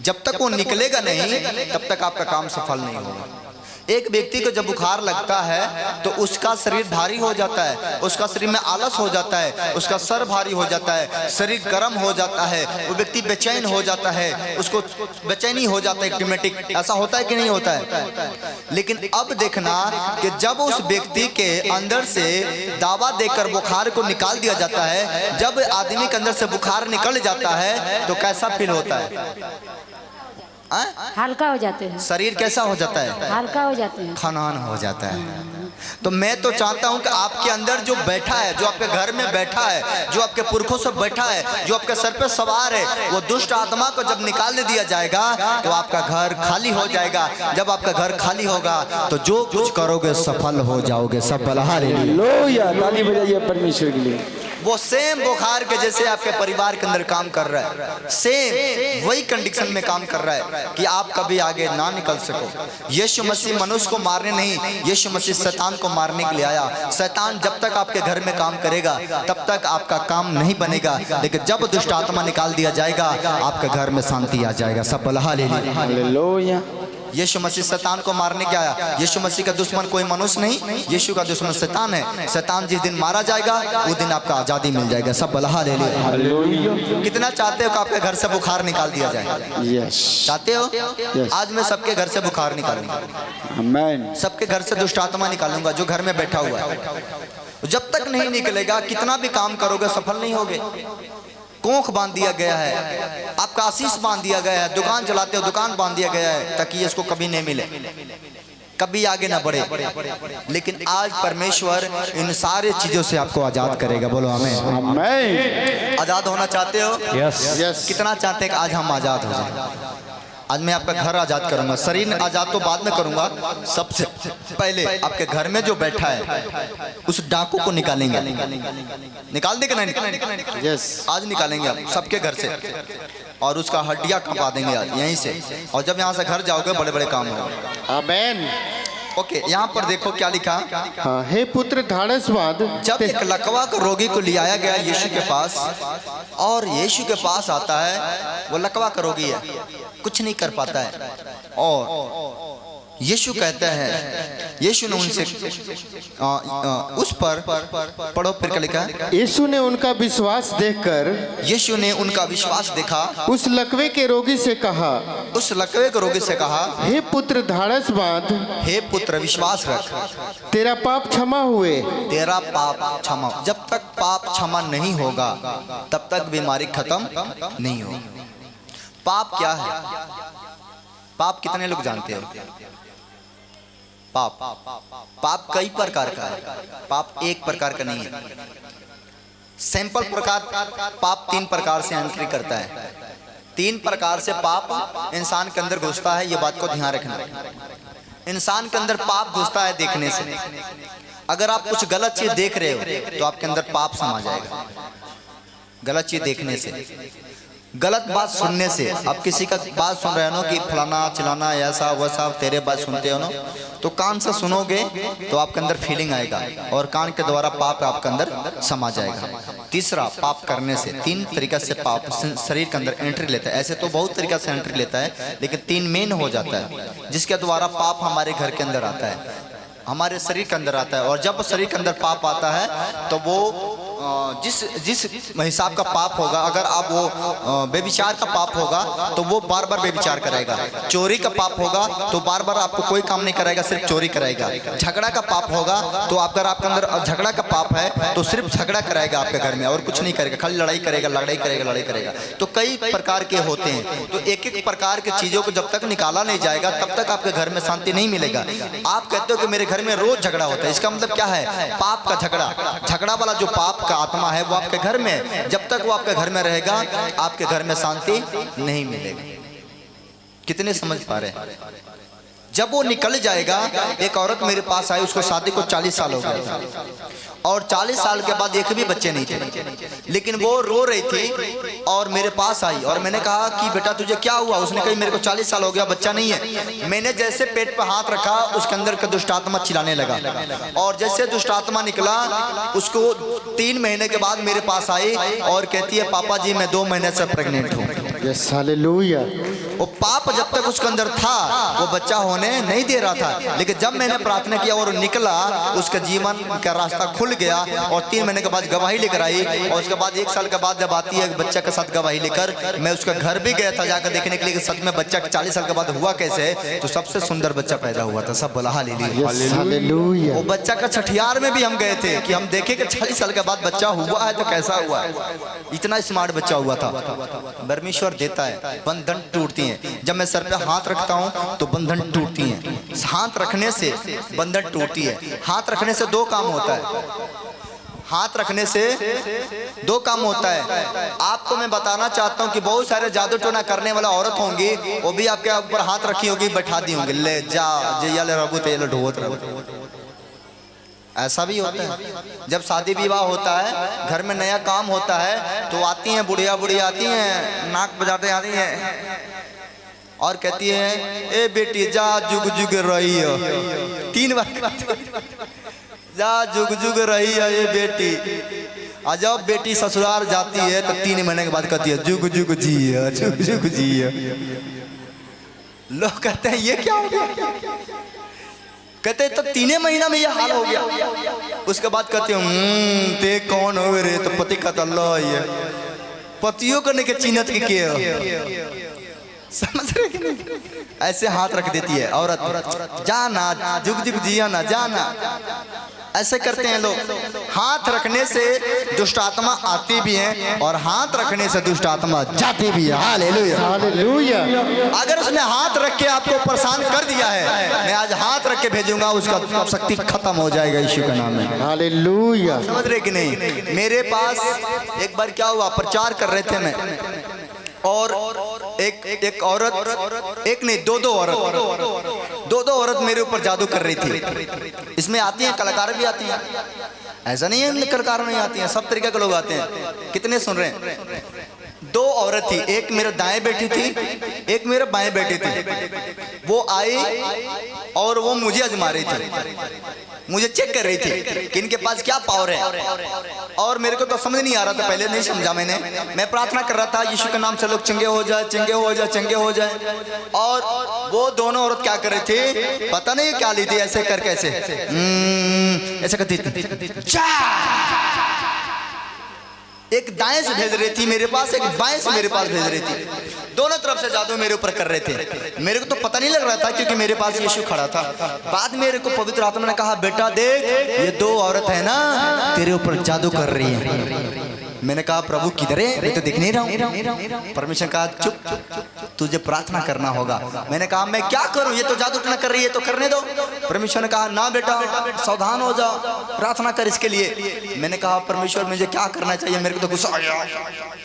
जब तक वो निकलेगा नहीं तब तक आपका काम सफल नहीं होगा। एक व्यक्ति को जब बुखार लगता है तो उसका शरीर भारी हो जाता है, उसका शरीर में आलस हो जाता है, उसका सर भारी हो जाता है, शरीर गर्म हो जाता है, वो व्यक्ति बेचैन हो जाता है, उसको बेचैनी हो जाता है ऑटोमेटिक। ऐसा होता है कि नहीं होता है? लेकिन अब देखना कि जब उस व्यक्ति के अंदर से दवा देकर बुखार को निकाल दिया जाता है, जब आदमी के अंदर से बुखार निकल जाता है तो कैसा फील होता है? हल्का हो जाते हैं। शरीर कैसा हो जाता है? हल्का हो जाते हैं, खनान हो जाता है। तो मैं तो चाहता हूं कि आपके अंदर जो बैठा है, जो आपके घर में बैठा है, जो आपके पुरखों से बैठा है, जो आपके सर पे सवार है, वो दुष्ट आत्मा को जब निकाल दिया जाएगा तो आपका घर खाली हो जाएगा। जब आपका घर खाली होगा तो जो कुछ करोगे सफल हो जाओगे। सफल हालेलुया, ताली बजाइए परमेश्वर के लिए। वो सेम बुखार के जैसे आपके परिवार के अंदर काम कर रहा है, सेम वही कंडीशन में काम कर रहा है कि आप कभी आगे ना निकल सको। यीशु मसीह मनुष्य को मारने नहीं, यीशु मसीह शैतान को मारने के लिए आया। शैतान जब तक आपके घर में काम करेगा तब तक आपका काम नहीं बनेगा, लेकिन जब दुष्ट आत्मा निकाल दिया जाएगा आपके घर में शांति आ जाएगा। सब बोला हालेलुया। यीशु मसीह शैतान को मारने के आया। यीशु मसीह का दुश्मन कोई मनुष्य नहीं, यीशु का दुश्मन शैतान है। शैतान जिस दिन मारा जाएगा उस दिन आपका आजादी मिल जाएगा। सब बोला हालेलुया। कितना चाहते हो कि आपके घर से बुखार निकाल दिया जाए? यस। चाहते हो? आज मैं सबके घर से बुखार निकालूंगा, आमीन। सबके घर से दुष्ट आत्मा निकालूंगा जो घर में बैठा हुआ है। जब तक नहीं निकलेगा कितना भी काम करोगे सफल नहीं होगे। कोख बांध दिया गया है, आपका आशीष बांध दिया गया है, दुकान चलाते हो दुकान बांध दिया गया है ताकि इसको कभी नहीं मिले, कभी आगे ना बढ़े। लेकिन आज परमेश्वर इन सारे चीजों से आपको आजाद करेगा। बोलो आमीन। आजाद होना चाहते हो? यस। कितना चाहते हैं कि आज हम आजाद हो जाए? आज मैं आपका घर आजाद करूंगा, शरीर आजाद तो बाद में करूंगा। सबसे पहले आपके घर में जो बैठा है उस डाकू को निकालेंगे। निकाल देंगे नहीं? यस, आज निकालेंगे आप सबके घर से, और उसका हड्डियां कपा देंगे आज यहीं से। और जब यहाँ से घर जाओगे बड़े बड़े काम होंगे। आमीन। ओके, यहाँ पर देखो क्या लिखा। हाँ, हे पुत्र धाड़स बांध। जब एक लकवा को रोगी को ले आया गया यीशु के पास, और यीशु के पास आता है, वो लकवा का रोगी है, कुछ नहीं कर पाता है, और यीशु कहते हैं, यीशु ने उनसे उस पर पढ़ो फिर क्या लिखा है। यीशु ने उनका विश्वास देखकर, यीशु ने उनका विश्वास देखा, उस लकवे के रोगी से कहा, उस लकवे के रोगी से कहा, हे पुत्र धाड़स बांध, हे पुत्र विश्वास रख, तेरा पाप क्षमा हुए। तेरा पाप क्षमा। जब तक पाप क्षमा नहीं होगा तब तक बीमारी खत्म नहीं होगी। पाप क्या है? पाप कितने लोग जानते हो? पाप कई प्रकार का है, पाप एक प्रकार का नहीं है। सैंपल प्रकार पाप तीन प्रकार से एंट्री करता है। तीन प्रकार से पाप इंसान के अंदर घुसता है, ये बात को ध्यान रखना। इंसान के अंदर पाप घुसता है देखने से। अगर आप कुछ गलत चीज देख रहे हो तो आपके अंदर पाप समा जाएगा। गलत चीज देखने से, गलत बात सुनने से। आप किसी का बात सुन रहे हो ना कि फलाना चिलाना ऐसा वैसा, तेरे बात सुनते हो ना, तो कान से सुनोगे तो आपके अंदर फीलिंग आएगा, और कान के द्वारा पाप आपके अंदर समा जाएगा। तीसरा, पाप करने से। तीन तरीका से पाप शरीर के अंदर एंट्री लेता है। ऐसे तो बहुत तरीका से एंट्री लेता है, लेकिन तीन मेन हो जाता है जिसके द्वारा पाप हमारे घर के अंदर आता है, हमारे शरीर के अंदर आता है। और जब शरीर के अंदर पाप आता है तो वो जिस हिसाब का पाप होगा, अगर आप वो बेविचार का पाप होगा तो वो बार बार बेविचार करेगा। चोरी का पाप होगा तो बार बार आपको कोई काम नहीं कराएगा, सिर्फ चोरी कराएगा। झगड़ा का पाप होगा तो अगर आपके अंदर झगड़ा का पाप है तो सिर्फ झगड़ा कराएगा आपके घर में, और कुछ नहीं करेगा, खाली लड़ाई करेगा, लड़ाई करेगा, लड़ाई करेगा। तो कई प्रकार के होते हैं। तो एक एक प्रकार के चीजों को जब तक निकाला नहीं जाएगा तब तक आपके घर में शांति नहीं मिलेगा। आप कहते हो कि मेरे घर में रोज झगड़ा होता है, इसका मतलब क्या है? पाप का झगड़ा। झगड़ा वाला जो पाप का आत्मा है वो आपके घर में है। जब तक वो आपके घर में रहेगा आपके घर में शांति नहीं मिलेगी। कितने समझ पा रहे हैं? जब वो निकल जाएगा, एक औरत मेरे पास आई, उसको शादी को 40 साल हो गया था और 40 साल के बाद एक भी बच्चे नहीं थे, लेकिन वो रो रही थी और मेरे पास आई और मैंने कहा कि बेटा तुझे क्या हुआ? उसने कही मेरे को 40 साल हो गया, बच्चा नहीं है। मैंने जैसे पेट पर हाथ रखा, उसके अंदर का दुष्ट आत्मा चिल्लाने लगा और जैसे दुष्ट आत्मा निकला, उसको 3 महीने के बाद मेरे पास आई और कहती है पापा जी मैं 2 महीने से प्रेग्नेंट हूँ। Yes hallelujah. वो पाप जब तक उसके अंदर था वो बच्चा होने नहीं दे रहा था, लेकिन जब मैंने प्रार्थना किया और निकला, उसका जीवन का रास्ता खुल गया और 3 महीने के बाद गवाही लेकर आई और उसके बाद 1 साल के बाद जब आती है बच्चा के साथ गवाही लेकर, मैं उसका घर भी गया था जाकर देखने के लिए कि सच में बच्चा 40 साल के बाद हुआ कैसे, तो सबसे सुंदर बच्चा पैदा हुआ था। सब बोला हालेलुया। वो बच्चा का छठियार में भी हम गए थे कि हम देखे कि 40 साल के बाद बच्चा हुआ है तो कैसा हुआ है। इतना स्मार्ट बच्चा हुआ था। परमेश्वर देता है, बंधन टूटती हैं। जब मैं सर पे हाथ रखता हूं तो बंधन टूटती हैं। हाथ रखने से बंधन टूटती है। हाथ रखने से 2 काम होता है। हाथ रखने से 2 काम होता है। आपको मैं बताना चाहता हूं कि बहुत सारे जादू टोना करने वाला औरत होंगी, वो भी आपके ऊपर हाथ रखी होगी, बैठा दी होंगी, ले जा जे ले रघु ते ढोत रघु। ऐसा भी होता है। जब शादी विवाह होता है, घर में नया काम होता है, तो आती हैं बुढ़िया आती हैं, नाक बजाते आती हैं और कहती है ए बेटी जा जुग जुग रही हो। 3 बार जा जुग जुग रही है ये बेटी। और जब बेटी ससुराल जाती है तो 3 महीने के बाद कहती है जुग जुग जी, जुग जुग जी। लोग कहते हैं ये क्या हो गया? कहते तो 3 महीना में ये हाल हो गया। उसके बाद कहते हैं ते कौन हो रे? तो पति कहता अल्लाह ये पतियों करने के चिन्हत के समझ रहे कि नहीं? ऐसे हाथ रख देती है औरत, जाना जुग जुग जिया ना जाना। ऐसे करते हैं लोग। हाथ रखने से दुष्ट आत्मा आती भी है और हाथ रखने से दुष्ट आत्मा जाती भी है। Hallelujah hallelujah. अगर उसने हाथ रख के आपको परेशान कर दिया है, मैं आज हाथ रख के भेजूंगा, उसका शक्ति खत्म हो जाएगा यीशु के नाम में। हालेलुया। समझ रहे कि नहीं? मेरे पास एक बार क्या हुआ, प्रचार कर रहे थे मैं और एक औरत, एक नहीं 2 औरत मेरे ऊपर जादू कर रही थी। इसमें आती हैं कलाकार भी आती हैं, ऐसा नहीं है कलाकार नहीं आती हैं, सब तरीके के लोग आते हैं। कितने सुन रहे हैं? 2 औरत थी, एक मेरे दाएं बैठी थी, एक मेरे बाएं बैठी थी। वो आई और वो मुझे आजमा रही थी, मुझे चेक कर रही थी कि इनके पास क्या पावर है। और मेरे को तो समझ नहीं आ रहा था, पहले नहीं समझा मैंने। मैं प्रार्थना कर रहा था यीशु के नाम से लोग चंगे हो जाए, चंगे हो जाए, चंगे हो जाए। और वो दोनों औरत क्या कर रही थी पता नहीं क्या ली थी, ऐसे करके ऐसे करती थी। एक दाएं से भेज रही थी मेरे पास, एक बाएं से मेरे पास भेज रही थी। दोनों तरफ से जादू मेरे ऊपर कर रहे थे। मेरे को तो पता नहीं लग रहा था क्योंकि मेरे पास यीशु खड़ा था। बाद में मेरे को पवित्र आत्मा ने कहा बेटा देख ये 2 औरत है ना तेरे ऊपर जादू कर रही है। मैंने कहा प्रभु किधर है? मैं तो दिख नहीं रहा हूँ। परमेश्वर कहा चुप, तुझे प्रार्थना करना होगा। मैंने कहा मैं क्या करूं, ये तो जादू टोना कर रही है, तो करने दो। परमेश्वर ने कहा ना बेटा सावधान हो जाओ, प्रार्थना कर इसके लिए। मैंने कहा परमेश्वर मुझे क्या करना चाहिए? मेरे को तो गुस्सा आ गया,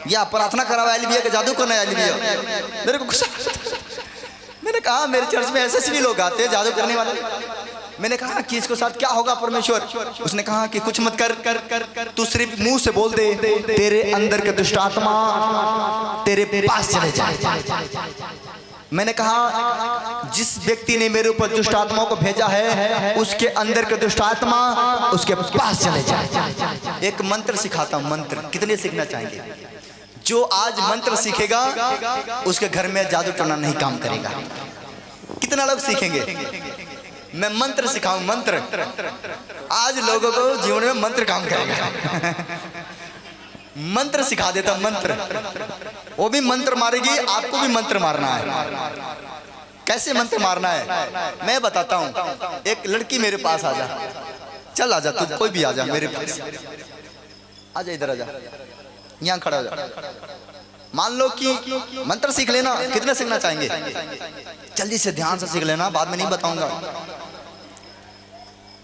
या प्रार्थना करा वाली भी है कि जादू करने वाली भी है। मेरे को गुस्सा। मैंने कहा मेरे चर्च में ऐसे भी लोग आते हैं जादू करने वाले। मैंने कहा कि इसके साथ क्या होगा परमेश्वर? उसने कहा कि कुछ मत कर, तू सिर्फ मुंह से बोल दे तेरे अंदर के दुष्ट आत्मा तेरे पास चले जाए। मैंने कहा जिस व्यक्ति ने मेरे ऊपर दुष्ट आत्माओं को भेजा है उसके अंदर के दुष्ट आत्मा उसके पास चले जाए। एक मंत्र सिखाता हूं। मंत्र कितने सीखना चाहेंगे? जो आज मंत्र सीखेगा उसके घर में जादू टोना नहीं काम करेगा। कितना लोग सीखेंगे? मैं मंत्र सिखाऊं। मंत्र आज लोगों को जीवन में मंत्र काम करेगा। मंत्र सिखा देता। मंत्र वो भी मंत्र मारेगी, आपको भी मंत्र मारना है। कैसे मंत्र मारना है मैं बताता हूं। एक लड़की मेरे पास आ जा, चल आ जा, तू कोई भी आ जा मेरे पास आ जा, इधर आ जा, यहाँ खड़ा हो जा। मान लो कि मंत्र सीख लेना। कितने सीखना चाहेंगे? जल्दी से ध्यान से सीख लेना, बाद में नहीं बताऊंगा।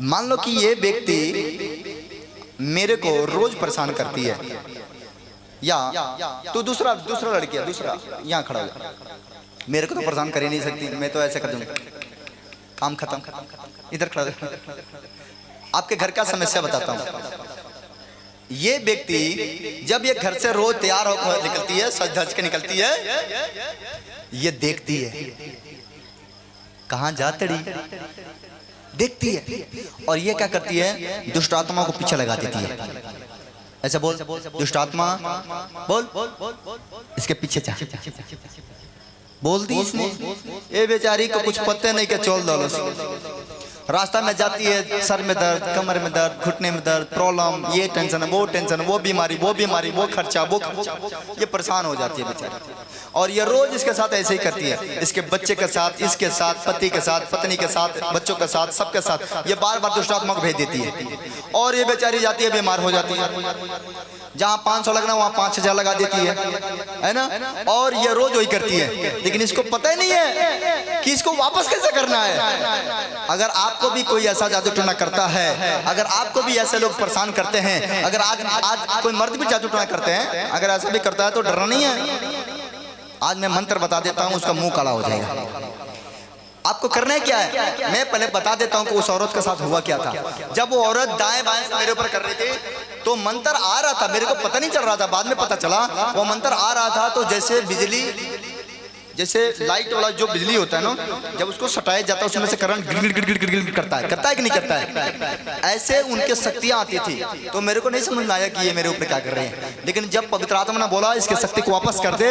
मान लो कि ये व्यक्ति मेरे को रोज परेशान करती है, या तू दूसरा लड़की है, दूसरा यहाँ खड़ा हो जा, मेरे को तो परेशान कर ही नहीं सकती, मैं तो ऐसे कर दूंगा, काम खत्म, इधर खड़ा हो। आपके घर का समस्या बताता हूँ। ये व्यक्ति जब ये घर से रोज तैयार होकर निकलती है, सज धज के निकलती है, ये देखती है कहाँ जा तड़ी, देखती है, और ये क्या करती है, दुष्ट आत्मा को पीछे लगा देती है। ऐसे बोल, दुष्ट आत्मा बोल, इसके पीछे जा, बोल दी इसने। ये बेचारी को कुछ पत्ते नहीं के चोल दो, रास्ता में जाती है, सर में दर्द, कमर में दर्द, घुटने में दर्द, प्रॉब्लम, ये टेंशन, वो बीमारी, वो खर्चा, ये परेशान हो जाती है बेचारी। और ये रोज इसके साथ ऐसे ही करती है, इसके बच्चे के साथ, इसके साथ, पति के साथ, पत्नी के साथ, बच्चों के साथ, सबके साथ ये बार बार दुष्ट आत्मा को भेज देती है, और ये बेचारी जाती है, बीमार हो जाती है। जहाँ 500 लगना वहाँ 5,000 लगा देती है ना, और ये रोज वही करती है, लेकिन इसको पता ही नहीं है कि इसको वापस कैसे करना है। अगर आपको भी कोई ऐसा जादू टोना करता है, अगर आपको भी ऐसे लोग परेशान करते हैं, अगर आज कोई मर्द भी जादू टोना करते हैं, अगर ऐसा भी करता है तो डरना नहीं है। आज मैं मंत्र बता देता हूँ, उसका मुंह काला हो जाएगा। आपको करना है क्या है, मैं पहले बता देता हूँ कि उस औरत के साथ हुआ क्या था। जब वो औरत दाएं बाएं से मेरे ऊपर कर रही थी, तो मंत्र आ रहा था, मेरे को पता नहीं चल रहा था, बाद में पता चला वो मंत्र आ रहा था। तो जैसे बिजली, जैसे लाइट वाला जो बिजली होता है ना, जब उसको सटाया जाता है उसमें से करंट गिड़ करता है कि नहीं करता है, ऐसे उनके शक्तियां आती थी। तो मेरे को नहीं समझ में आया कि ये मेरे ऊपर क्या कर रहे हैं, लेकिन जब पवित्र आत्मा ने बोला इसके शक्ति को वापस कर दे,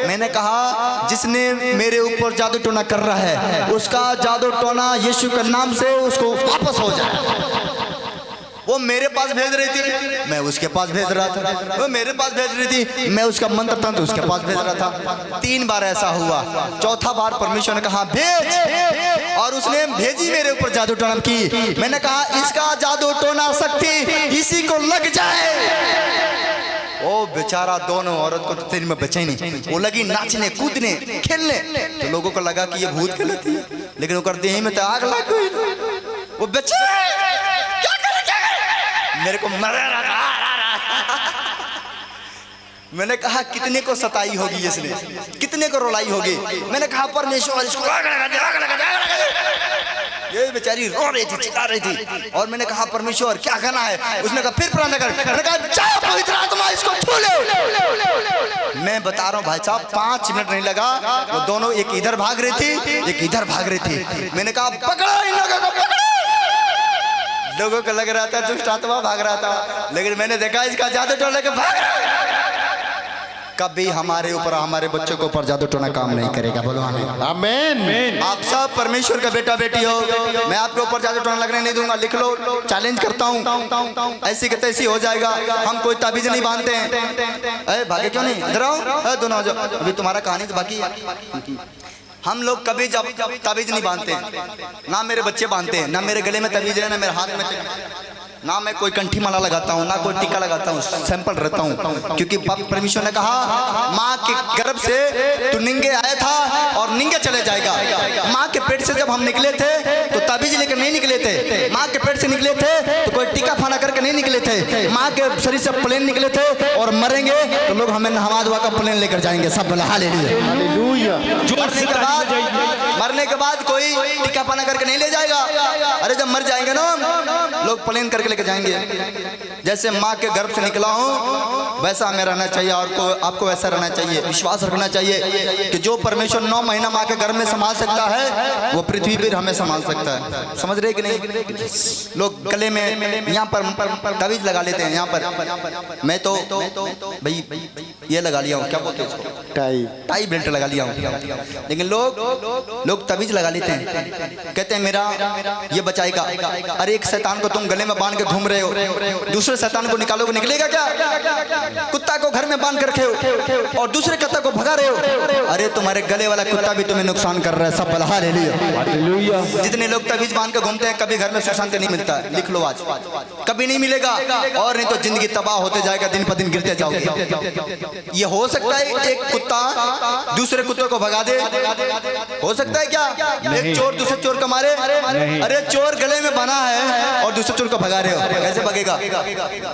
मैंने कहा जिसने मेरे ऊपर जादू टोना कर रहा है उसका जादू टोना यीशु के नाम से उसको वापस हो जाए। वो मेरे पास भेज रही थी, मैं उसके पास भेज रहा था, वो मेरे पास भेज रही थी, मैं उसका मंत्र तंत्र उसके पास भेज रहा था। 3 बार ऐसा हुआ, चौथा बार परमेश्वर ने कहा भेज, और उसने भेजी मेरे ऊपर जादू टोना की। मैंने कहा इसका जादू टोना शक्ति इसी को लग जाए। ओ बेचारा, दोनों औरत को तो तेरी में बचा ही नहीं, वो लगी नाचने, कूदने, खेलने। तो लोगों को लगा कि ये भूत खेलती है, लेकिन वो करते ही में तो आग लग गई। वो बच्चे मेरे को मर रहा था। मैंने कहा कितने को सताई होगी इसने, कितने को रुलाई होगी। मैंने कहा परमेश्वर इसको आग लगा दे, आग लगा दे, आग लगा दे। ये बेचारी रो रही थी, चिल्ला रही थी, और मैंने कहा परमेश्वर क्या करना है। उसने कहा फिर प्रार्थना कर। मैंने कहा जाओ पवित्र आत्मा इसको छू ले। मैं बता रहा हूँ भाई साहब, 5 मिनट नहीं लगा, वो दोनों एक इधर भाग रही थी, एक इधर भाग रही थी। मैंने कहा पकड़ो इन लोगों को, पकड़ो। लोगों को लग रहा था दुष्ट आत्मा भाग रहा था, लेकिन मैंने देखा इसका जादू टोना के भाग रहा है। कभी हमारे ऊपर, हमारे बच्चों के ऊपर जादू टोना काम नहीं करेगा। बोलो आमीन। आमीन। आप सब परमेश्वर का बेटा बेटी हो, मैं आपके ऊपर जादू टोना लगने नहीं दूंगा। लिख लो, चैलेंज करता हूँ, ऐसी के तैसी हो जाएगा। हम कोई ताबीज नहीं बांधते हैं। अरे भागे क्यों नहीं, इधर आओ, दोनों आ जाओ, अभी तुम्हारा कहानी तो बाकी है। हम लोग कभी जब ताबीज नहीं बांधते, ना मेरे बच्चे बांधते हैं, ना मेरे गले में ताबीज है, ना मेरे हाथ में, ना मैं कोई कंठी माला लगाता हूँ, ना कोई टीका लगाता हूँ, सैंपल रहता हूँ। क्योंकि परमेश्वर ने कहा माँ के गर्भ से तू निंगे आया था और निंगे चले जाएगा। माँ के पेट से जब हम निकले थे तो ताबीज लेकर नहीं निकले थे, माँ के पेट से निकले थे तो कोई टीका फाना करके नहीं निकले थे। माँ के शरीर से प्लेन निकले थे, और मरेंगे तो लोग हमें नहा धोवा का प्लेन लेकर जाएंगे। सब बोला हालेलुया। मरने के बाद कोई टीका फाना करके नहीं ले जाएगा। अरे जब मर जाएंगे ना लोग प्लेन करके लेके जाएंगे। जैसे माँ के गर्भ से निकला हूँ वैसा हमें रहना चाहिए, और आपको वैसा रहना चाहिए। विश्वास रखना चाहिए कि जो परमेश्वर 9 महीना माँ के गर्भ में संभाल सकता है वो पृथ्वी पर हमें संभाल सकता है। समझ रहे कि नहीं। लोग गले में यहाँ पर ताबीज लगा लेते हैं, यहाँ पर मैं तो भाई ये लगा लिया हूँ, क्या बोलते हैं इसको, टाई बेल्ट लगा लिया हूँ। लेकिन लोग ताबीज लगा लेते हैं, कहते हैं मेरा ये बचाएगा। अरे एक शैतान को तुम गले में बांध के घूम रहे हो, दूसरे शैतान को निकालोगे, निकलेगा क्या। कुत्ता कुत्ता को घर में बांध कर रखे हो और दूसरे कुत्ता को भगा रहे हो। अरे तुम्हारे गले वाला कुत्ता भी तुम्हें नुकसान कर रहा है। सब बलहा ले लिया। हालेलुया। जितने लोग तवीज बांध कर घूमते हैं, कभी घर में सुख शांति नहीं मिलता है। लिख लो आज, कभी नहीं मिलेगा, और नहीं तो जिंदगी तबाह होते जाएगा, दिन पर दिन गिरते जाओगे। ये हो सकता है एक कुत्ता दूसरे कुत्तों को भगा दे? हो सकता है क्या? एक चोर दूसरे चोर को मारे? अरे चोर गले में बना है और दूसरे चोर को भगा रहे हो, कैसे भागेगा?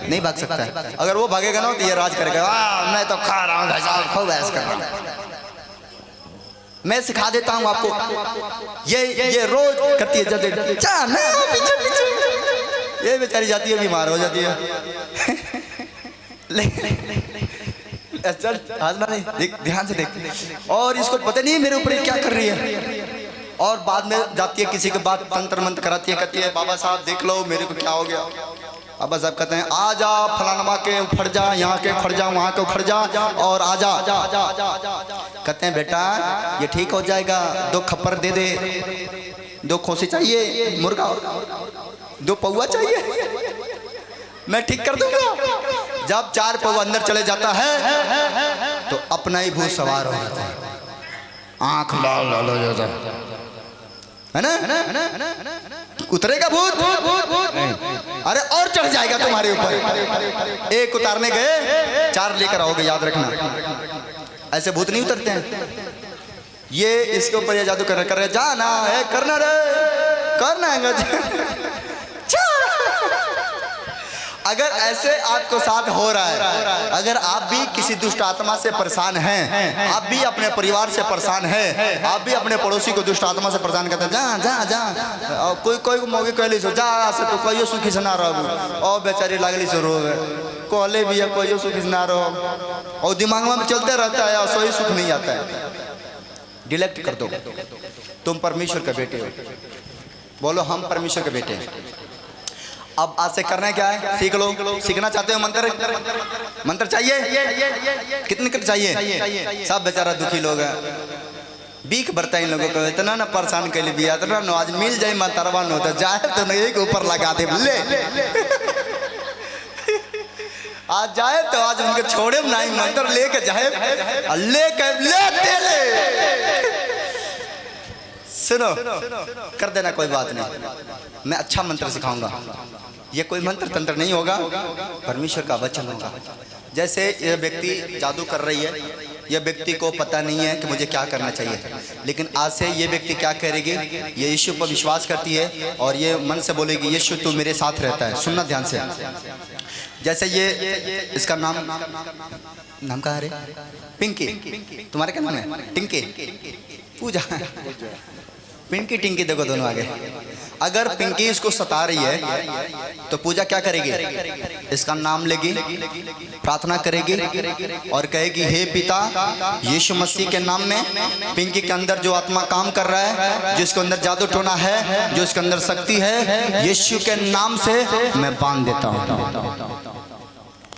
नहीं भाग सकता है। अगर वो भागेगा ना तो ये राज करेगा, मैं तो खा रहा हूँ भाई साहब, खूब ऐश कर रहा हूँ। मैं सिखा देता हूँ आपको। ये रोज करती है, पीछे पीछे ये बेचारी जाती है, बीमार हो जाती है। चल हाजमा नहीं, देख ध्यान से देख। और इसको पता नहीं है मेरे ऊपर क्या कर रही है। और बाद में जाती है किसी के बाद तंत्र मंत्र कराती है, कहती है बाबा साहब देख लो मेरे को क्या हो गया। बाबा साहब कहते हैं आ जा फलानमा के उखड़ जा, यहाँ के उखड़ जा, वहाँ के उखड़ जा और आ जा। कहते हैं बेटा ये ठीक हो जाएगा, 2 खप्पर दे दे, 2 खोसी चाहिए मुर्गा, 2 पौआ चाहिए, मैं ठीक कर दूंगा। जब 4 पौआ अंदर चले जाता है तो अपना ही भूत सवार हो जाता है, आंख लाल लाल हो जाता है ना। उतरेगा भूत? अरे और चढ़ जाएगा तुम्हारे ऊपर। 1 उतारने गए 4 लेकर आओगे, याद रखना। ऐसे भूत नहीं उतरते हैं। ये इसके ऊपर ये जादू कर रहे, जाना है करना रे, करना है। अगर ऐसे आपको साथ हो रहा है, अगर आप भी किसी दुष्ट आत्मा से परेशान हैं, आप भी अपने परिवार से परेशान हैं, आप भी अपने पड़ोसी को दुष्ट आत्मा से परेशान करते हैं, जा जा जा, कोई मौके कहली सो जा से तो कोई सुखी से ना रहो, और बेचारी लागली से रोवे, कहले भी है कोई सुखी से ना रहो, और दिमाग में चलते रहता है और सोई सुख नहीं आता है। डिलेक्ट कर दो, तुम परमेश्वर के बेटे हो। बोलो हम परमेश्वर के बेटे हैं। अब आज से करना है क्या है? सीख लो। सीखना चाहते हो मंत्र? मंत्र चाहिए? कितने कर चाहिए? सब बेचारा दुखी लोग हैं, बीक बरता इन लोगों को, इतना ना परेशान कर लिया, इतना ना आज मिल जाए मंत्रवा न होता जाए तो नहीं के ऊपर लगा दे, ले आज जाए तो आज उनके छोड़े नहीं, मंत्र लेके जाए, ले सुनो कर देना, कोई बात नहीं, मैं अच्छा मंत्र सिखाऊंगा। ये कोई मंत्र तंत्र नहीं होगा, परमेश्वर का वचन होगा। जैसे ये व्यक्ति जादू कर रही है, ये व्यक्ति को पता नहीं है कि मुझे क्या करना चाहिए, लेकिन आज से ये व्यक्ति क्या करेगी, ये यीशु पर विश्वास करती है और ये मन से बोलेगी यीशु तू मेरे साथ रहता है। सुनना ध्यान से। जैसे ये इसका नाम क्या है? पिंकी। तुम्हारे क्या नाम है? टिंकी। पूजा। पिंकी टिंकी देखो दोनों आगे। अगर पिंकी इसको सता रही है तो पूजा क्या करेगी? इसका नाम लेगी, प्रार्थना करेगी और कहेगी हे पिता यीशु मसीह के नाम में पिंकी के अंदर जो आत्मा काम कर रहा है, जो इसके अंदर जादू टोना है, जो इसके अंदर शक्ति है, यीशु के नाम से मैं बांध देता हूँ।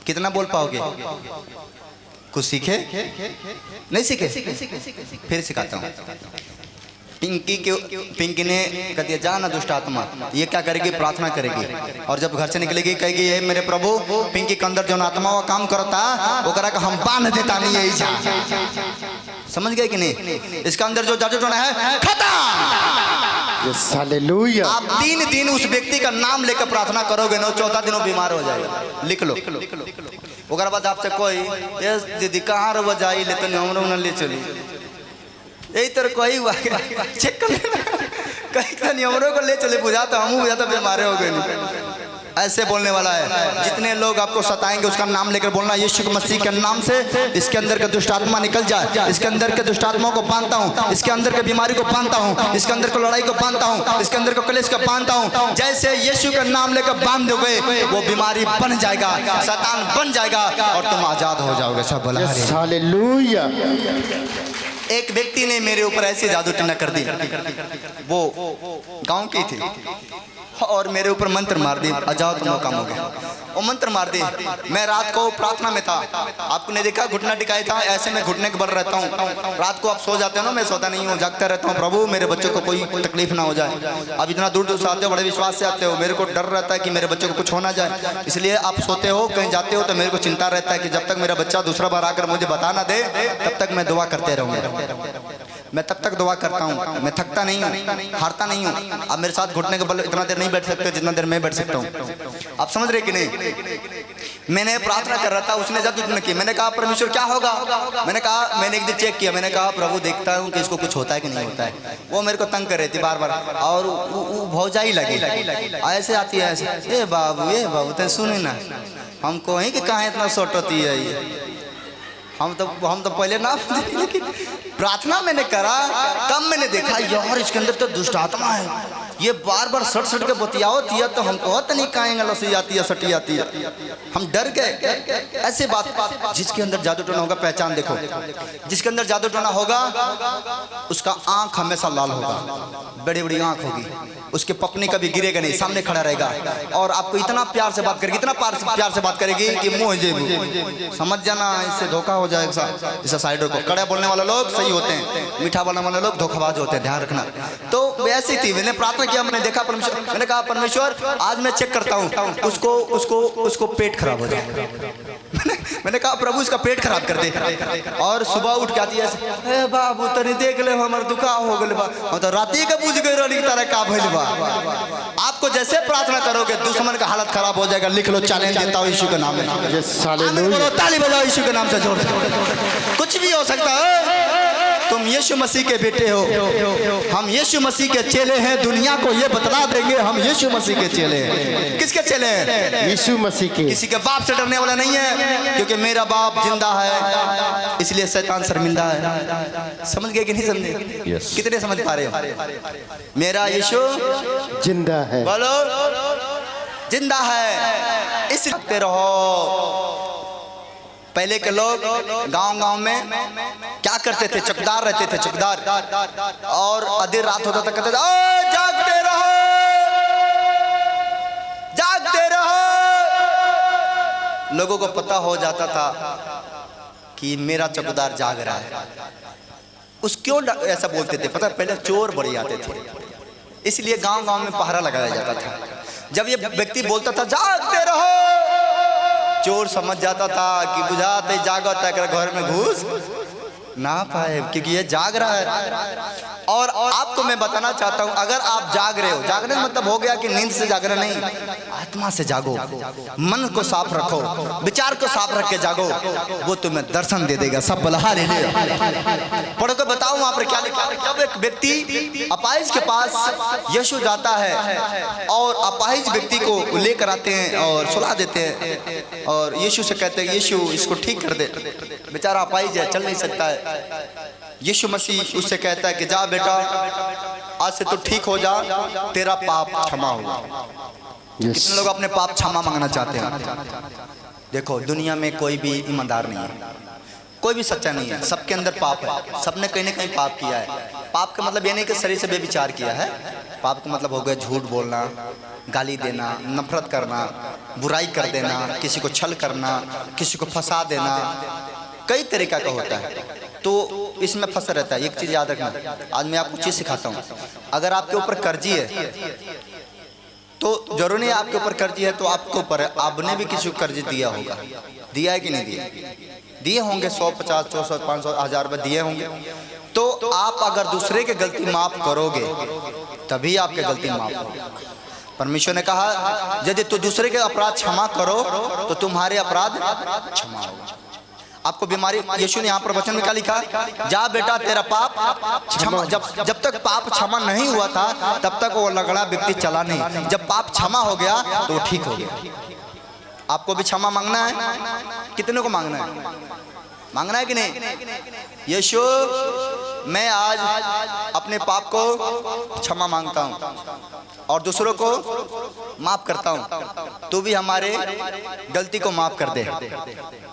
कितना बोल पाओगे? कुछ सीखे? नहीं सीखे? फिर सिखाता हूँ। पिंकी ने कह दिया जा ना दुष्ट आत्मा। ये क्या करेगी? प्रार्थना करेगी और जब घर से निकलेगी कहेगी हे मेरे प्रभु पिंकी के अंदर जो आत्मा वो काम करता वो करा हम बांध देता नहीं है जा। समझ गए कि नहीं? इसका अंदर जो जादू टोना है खत्म। हालेलुया। आप 3 दिन उस व्यक्ति का नाम लेकर प्रार्थना करोगे ना, 4था दिन वो बीमार हो जाएगा। लिख लो। ओकर बाद आपसे कोई ये दीदी कहाँ रो जाई ले तो हमरो न ले चली, यही तरह कोई हुआ चेक कर कहीं तो हमरो को ले चले, बुझाता हम बुझाता बीमार हो गए। ऐसे बोलने वाला है। जितने लोग आपको सताएंगे उसका नाम लेकर बोलना यीशु मसीह के नाम से इसके अंदर के दुष्ट आत्मा निकल जाए, इसके अंदर के दुष्ट आत्माओं को बांधता हूँ, इसके अंदर के बीमारी को बांधता हूँ, इसके अंदर को लड़ाई को बांधता हूँ, इसके अंदर को कलेश को बांधता हूँ। जैसे यीशु का नाम लेकर बांध दोगे वो बीमारी बन जाएगा, शैतान बन जाएगा और तुम आजाद हो जाओगे। सब बोला हालेलुया। एक व्यक्ति ने मेरे ऊपर ऐसे जादू टोना कर दी। वो गांव की थी, और मेरे ऊपर मंत्र मार दी, जाओ तुम लोग काम हो गया। वो मंत्र मार दी। मैं रात को प्रार्थना में था, आपको नहीं देखा, घुटना टिकाया था, ऐसे मैं घुटने के बल रहता हूँ। रात को आप सो जाते हो ना, मैं सोता नहीं हूँ, जागता रहता हूँ, प्रभु मेरे बच्चों को कोई तकलीफ ना हो जाए। अब इतना दूर दूर से आते हो, बड़े विश्वास से आते हो, मेरे को डर रहता है कि मेरे बच्चों को कुछ हो ना जाए, इसलिए आप सोते हो, कहीं जाते हो तो मेरे को चिंता रहता है कि जब तक मेरा बच्चा दूसरा बार आकर मुझे बता ना दे तब तक मैं दुआ करते रहूँगा। मैं तब तक दुआ करता हूँ, मैं थकता नहीं हूँ, हारता नहीं हूँ। आप मेरे साथ घुटने के बल इतना देर नहीं बैठ सकते जितना देर मैं बैठ सकता हूँ। आप समझ रहे कि नहीं? मैंने प्रार्थना कर रहा था, उसने जब तुमने की, मैंने कहा परमेश्वर क्या होगा? मैंने कहा, मैंने एक दिन चेक किया, मैंने कहा प्रभु देखता हूँ कि इसको कुछ होता है कि नहीं होता है। वो मेरे को तंग कर रही थी बार बार, और वो भौजाई लगी, ऐसे आती है ऐसे, ये बाबू तेरे सुनी ना, हमको वहीं कि कहाँ इतना शॉर्ट होती है ये। हम तो पहले ना, लेकिन प्रार्थना मैंने करा तब मैंने देखा यार इसके अंदर तो दुष्ट आत्मा है, ये बार बार सट के बतियाओ दिया तो हमको होता नहीं कहेंगे लसी आती है सटी आती है। हम डर गए। ऐसे बात, जिसके अंदर जादू टोना होगा पहचान देखो, जिसके अंदर जादू टोना होगा उसका आंख हमेशा लाल होगा, बड़ी बड़ी आंख होगी, उसके पपनी कभी गिरेगा नहीं, सामने खड़ा रहेगा और आपको इतना प्यार से बात करेगी, इतना प्यार से बात करेगी कि मुंह जेबू, समझ जाना इससे धोखा हो जाएगा। इसे साइड रखो। कड़े बोलने वाले लोग सही होते हैं, मीठा बोलने वाले लोग धोखाबाज होते हैं, ध्यान रखना। तो ऐसी थी, मैंने प्रार्थना किया, मैंने देखा परमेश्वर, मैंने कहा परमेश्वर आज मैं चेक करता हूँ उसको पेट खराब हो जाए। मैंने कहा प्रभु इसका पेट खराब कर दे। और सुबह उठ के आती है, बाबू तनी देख ले हमार दुखा हो गए बा, तो राती के पूछ गए रोनी की तरह का भइल बा। आपको जैसे प्रार्थना करोगे दुश्मन का हालत खराब हो जाएगा। लिख लो, चैलेंज देता हूँ यीशु के नाम में। ताली बजाओ यीशु के नाम से जोर से। कुछ भी हो सकता है, तुम यीशु मसीह के बेटे हो, हम यीशु मसीह के चेले हैं। दुनिया को ये बतला देंगे हम यीशु मसीह के चेले हैं। किसके चेले हैं? यीशु मसीह के। किसी के बाप से डरने वाला नहीं है, क्योंकि मेरा बाप जिंदा है, इसलिए शैतान शर्मिंदा है। समझ गए कि नहीं समझे? yes. कितने समझ पा रहे हो? मेरा यीशु जिंदा है, बोलो जिंदा है। इस रखते रहो। पहले के लोग गांव में क्या करते थे? चौकीदार रहते थे, चौकीदार, और आधी रात होता था कहते थे जागते रहो, जागते रहो। लोगों को पता हो जाता था कि मेरा चौकीदार जाग रहा है। उस क्यों ऐसा बोलते थे पता? पहले चोर बड़े आते थे, इसलिए गांव में पहरा लगाया जाता था। जब ये व्यक्ति बोलता था जागते रहो, चोर समझ जाता था कि बुझाते जागता है, घर में घुस ना पाए, क्योंकि ये जाग रहा है। और आपको मैं बताना चाहता हूं, अगर आप जाग रहे हो, जागने का मतलब हो गया कि नींद से जागना नहीं, आत्मा से जागो, मन को साफ रखो, विचार को साफ रख के जागो, वो तुम्हें दर्शन दे देगा। सब बलहा ले ले पढ़ो के बताओ वहां पर क्या लिखा। जब एक व्यक्ति अपाहिज के पास यीशु जाता है और अपाहिज व्यक्ति को लेकर आते हैं और सुला देते हैं और यीशु से कहते हैं यीशु इसको ठीक कर दे, बेचारा अपाहिज है, चल नहीं सकता है। यीशु मसीह उससे कहता है कि जा बेटा, आज से तो ठीक हो जा, तेरा पाप क्षमा होगा। कितने लोग अपने पाप क्षमा मांगना चाहते हैं? देखो दुनिया में कोई भी ईमानदार नहीं है, कोई भी सच्चा नहीं है, सबके अंदर पाप है, सबने कहीं ना कहीं पाप किया है। पाप का मतलब ये नहीं कि शरीर से बेविचार किया है, पाप का मतलब हो गया झूठ बोलना, गाली देना, नफरत करना, बुराई कर देना, किसी को छल करना, किसी को फंसा देना, कई तरीका का होता है। तो इसमें फंसा रहता है। एक चीज़ याद रखना, आज मैं आपको चीज़ सिखाता हूँ। अगर आपके ऊपर कर्जी है तो जरूर नहीं आपके ऊपर कर्जी है तो आपके ऊपर है, आपने भी किसी को कर्ज दिया होगा, दिया है कि नहीं दिया? दिए होंगे, 100, 50, 400, 500, 1000 रुपये दिए होंगे। तो आप अगर दूसरे के गलती माफ करोगे तभी आपके गलती माफ होगी। परमेश्वर ने कहा यदि तू दूसरे के अपराध क्षमा करो तो तुम्हारे अपराध क्षमा होगा। आपको बीमारी, यीशु ने यहाँ पर वचन में क्या लिखा? जा बेटा तेरा पाप क्षमा। जब तक पाप क्षमा नहीं हुआ था तब तक वो लगड़ा व्यक्ति चला नहीं। जब पाप क्षमा हो गया तो वो ठीक हो गया। आपको भी क्षमा मांगना है। कितने को मांगना है? मांगना है कि नहीं? यीशु मैं आज अपने पाप को क्षमा मांगता हूँ और दूसरों को माफ करता हूँ, तू भी हमारे गलती को माफ कर दे।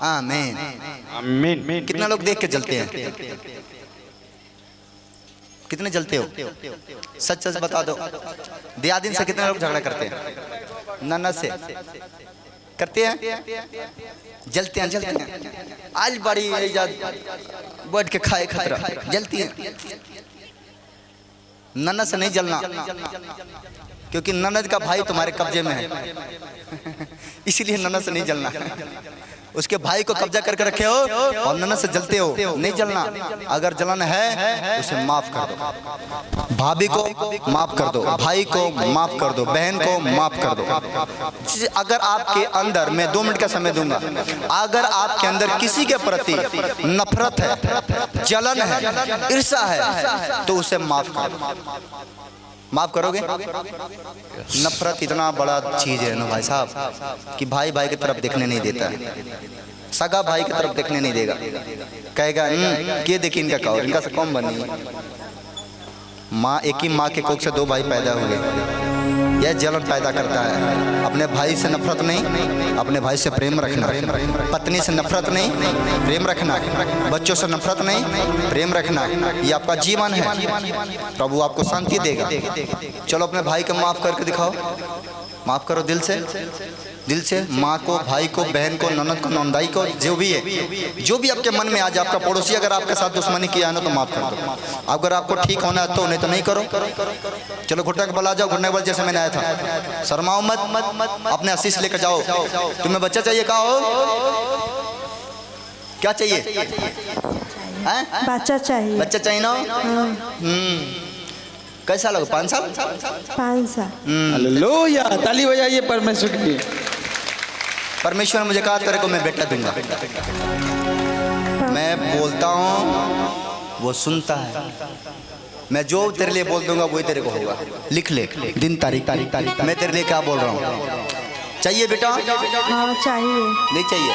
आमीन आमीन। कितना लोग देख के चलते हैं? कितने जलते हो? सच सच बता दो। दियादिन से कितने लोग झगड़ा करते हैं? ननद से करते हैं? जलते हैं। आज बड़ी बैठ के खाए खतरा, जलती है। ननद से नहीं जलना, क्योंकि ननद का भाई तुम्हारे कब्जे में है। इसलिए ननद से नहीं जलना। उसके भाई को कब्जा करके रखे हो और ननद से जलते हो, नहीं जलना। अगर जलन है उसे माफ कर दो। भाभी को माफ कर दो, भाई को माफ कर दो, बहन को माफ कर दो। अगर आपके अंदर, मैं 2 मिनट का समय दूंगा, अगर आपके अंदर किसी के प्रति नफरत है, जलन है, ईर्ष्या है, तो उसे माफ कर दो। माफ करोगे? नफरत इतना बड़ा चीज है ना भाई साहब, कि भाई भाई की तरफ देखने नहीं देता है। सगा भाई की तरफ देखने नहीं देगा, कहेगा ये देखिए इनका कहो, इनका से कौन बनी। माँ, एक ही माँ के कोख से 2 भाई पैदा हुए, यह जलन पैदा करता है। अपने भाई से नफरत नहीं, अपने भाई से प्रेम रखना। पत्नी से नफरत नहीं, प्रेम रखना। बच्चों से नफरत नहीं, प्रेम रखना। ये आपका जीवन है, प्रभु आपको शांति देगा। चलो अपने भाई को माफ करके दिखाओ। माफ करो दिल से, दिल से। माँ को, भाई को, बहन को, ननद को, नंदाई को, जो भी है, जो भी आपके मन में आ जाए। आपका पड़ोसी अगर आपके साथ दुश्मनी किया है ना, तो माफ कर दो। अगर आपको ठीक होना है तो, नहीं तो नहीं करो। चलो घुटने के बल आ जाओ, घुटने के बल जैसे मैंने आया था। शर्माओ मत, अपने आशीष लेकर जाओ। तुम्हें बच्चा चाहिए, कहा हो क्या चाहिए? बच्चा चाहिए। बच्चा चाहिए ना? कैसा लगा? 5 साल? 5 साल। हालेलुया, ताली बजाइए परमेश्वर के लिए। परमेश्वर ने मुझे कहा तेरे को मैं बेटा दूंगा। मैं बोलता हूँ वो सुनता है। मैं जो तेरे लिए बोल दूंगा वही तेरे को होगा। लिख ले दिन तारीख। मैं तेरे लिए क्या बोल रहा हूँ। चाहिए बेटा? हाँ चाहिए। नहीं चाहिए?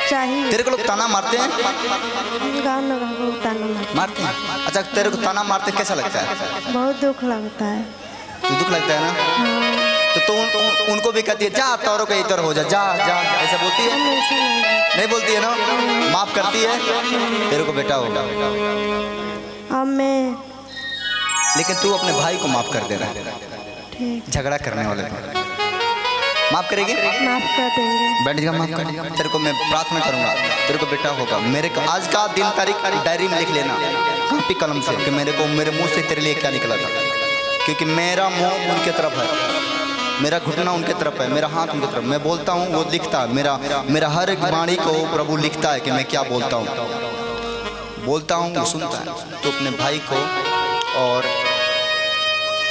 चाहिए। तेरे को लोग ताना मारते हैं? गाँव में बहुत ताना मारते हैं। अच्छा, तेरे को ताना मारते कैसा लगता है? बहुत दुख लगता है। तो दुख लगता है ना? तो उनको भी कहती है जा तौरों का इधर हो जा, जा जा, ऐसा बोलती है? नहीं बोलती है ना? माफ करती है, तेरे को बेटा होगा। अब मैं, लेकिन तू अपने भाई को माफ कर दे रहा है, झगड़ा करने वाले को माफ करेगी? माफ कर देंगे। बैठ जा, माफ कर। तेरे को मैं प्रार्थना करूंगा, तेरे को बेटा होगा। मेरे को आज का दिन तारीख डायरी में लिख लेना, कॉपी कलम से, कि मेरे को, मेरे मुंह से तेरे लिए क्या निकला था। क्योंकि मेरा मुंह उनके तरफ है, मेरा घुटना उनके तरफ है, मेरा हाथ उनके तरफ। मैं बोलता हूँ वो लिखता है। मेरा हर एक वाणी को प्रभु लिखता है कि मैं क्या बोलता हूँ वो सुनता है। तो अपने भाई को और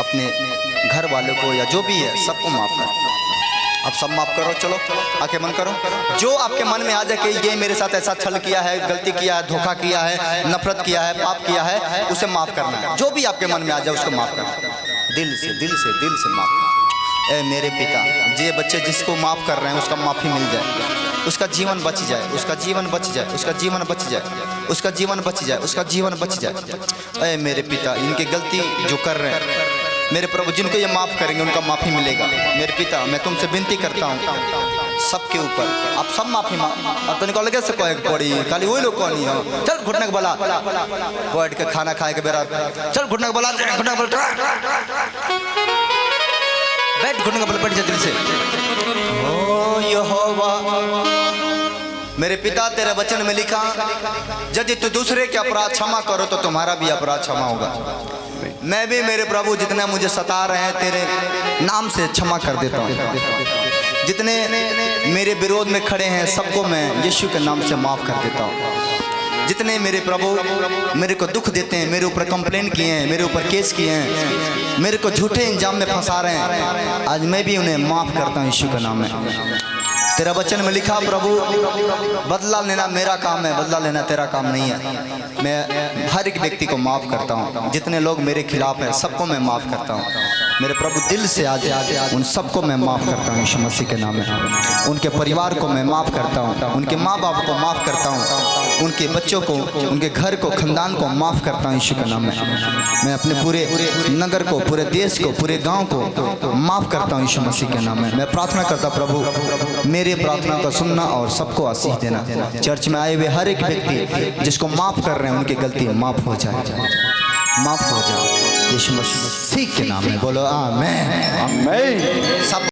अपने घर वालों को या जो भी है सबको माफ कर। अब सब माफ करो। चलो आंखें बंद करो। जो आपके मन में आ जाए कि ये मेरे साथ ऐसा छल किया है, गलती किया है, धोखा किया है, नफरत किया है, पाप किया है, उसे माफ करना है। जो भी आपके मन में आ जाए उसको माफ करना, दिल से माफ करना। ए मेरे पिता, ये बच्चे जिसको माफ कर रहे हैं उसका माफी मिल जाए, उसका जीवन बच जाए, उसका जीवन बच जाए, उसका जीवन बच जाए, उसका जीवन बच जाए, उसका जीवन बच जाए। ए मेरे पिता, इनकी गलती जो कर रहे हैं मेरे प्रभु, जिनको ये माफ़ करेंगे उनका माफ़ी मिलेगा। मेरे पिता, मैं तुमसे विनती करता हूँ सबके ऊपर, आप सब माफ़ी अब तो निकल गया सको एक पड़ी खाली वही लोग कौन हो। चल घुटने के बला बैठ के खाना खाए के बेरा, चल घुटने के बला, घुटने के बला, बैठ घुटने के बल, बैठ जा दिल से। ओ यहोवा, मेरे पिता, तेरे वचन में लिखा यदि तू दूसरे के अपराध क्षमा करो तो तुम्हारा भी अपराध क्षमा होगा। मैं भी मेरे प्रभु जितने मुझे सता रहे हैं तेरे नाम से क्षमा कर देता हूँ। जितने मेरे विरोध में खड़े हैं सबको मैं यीशु के नाम से माफ़ कर देता हूँ। जितने मेरे प्रभु मेरे को दुख देते हैं, मेरे ऊपर कंप्लेन किए हैं, मेरे ऊपर केस किए हैं, मेरे को झूठे इंजाम में फंसा रहे हैं, आज मैं भी उन्हें माफ़ करता हूँ यीशु के नाम में। तेरा वचन में लिखा प्रभु, बदला लेना मेरा काम है, बदला लेना तेरा काम नहीं है। मैं हर एक व्यक्ति को माफ़ करता हूँ, जितने लोग मेरे खिलाफ हैं सबको मैं माफ़ करता हूँ। मेरे प्रभु दिल से आज उन सबको मैं माफ़ करता हूँ यीशु मसीह के नाम में। उनके परिवार को मैं माफ़ करता हूँ, उनके माँ बाप को माफ़ करता हूँ, उनके बच्चों को, उनके घर को, खानदान को माफ़ करता हूँ यीशु के नाम में। मैं अपने पूरे नगर को, पूरे देश को, पूरे गाँव को माफ़ करता हूँ यीशु मसीह के नाम में। मैं प्रार्थना करता प्रभु मेरे प्रार्थना को सुनना और सबको आशीष देना। चर्च में आए हुए हर एक व्यक्ति जिसको माफ़ कर रहे हैं उनकी गलती माफ़ हो जाए। माफ हो जाओ, यीशु मसीह के नाम में बोलो आमेन। आमीन। सब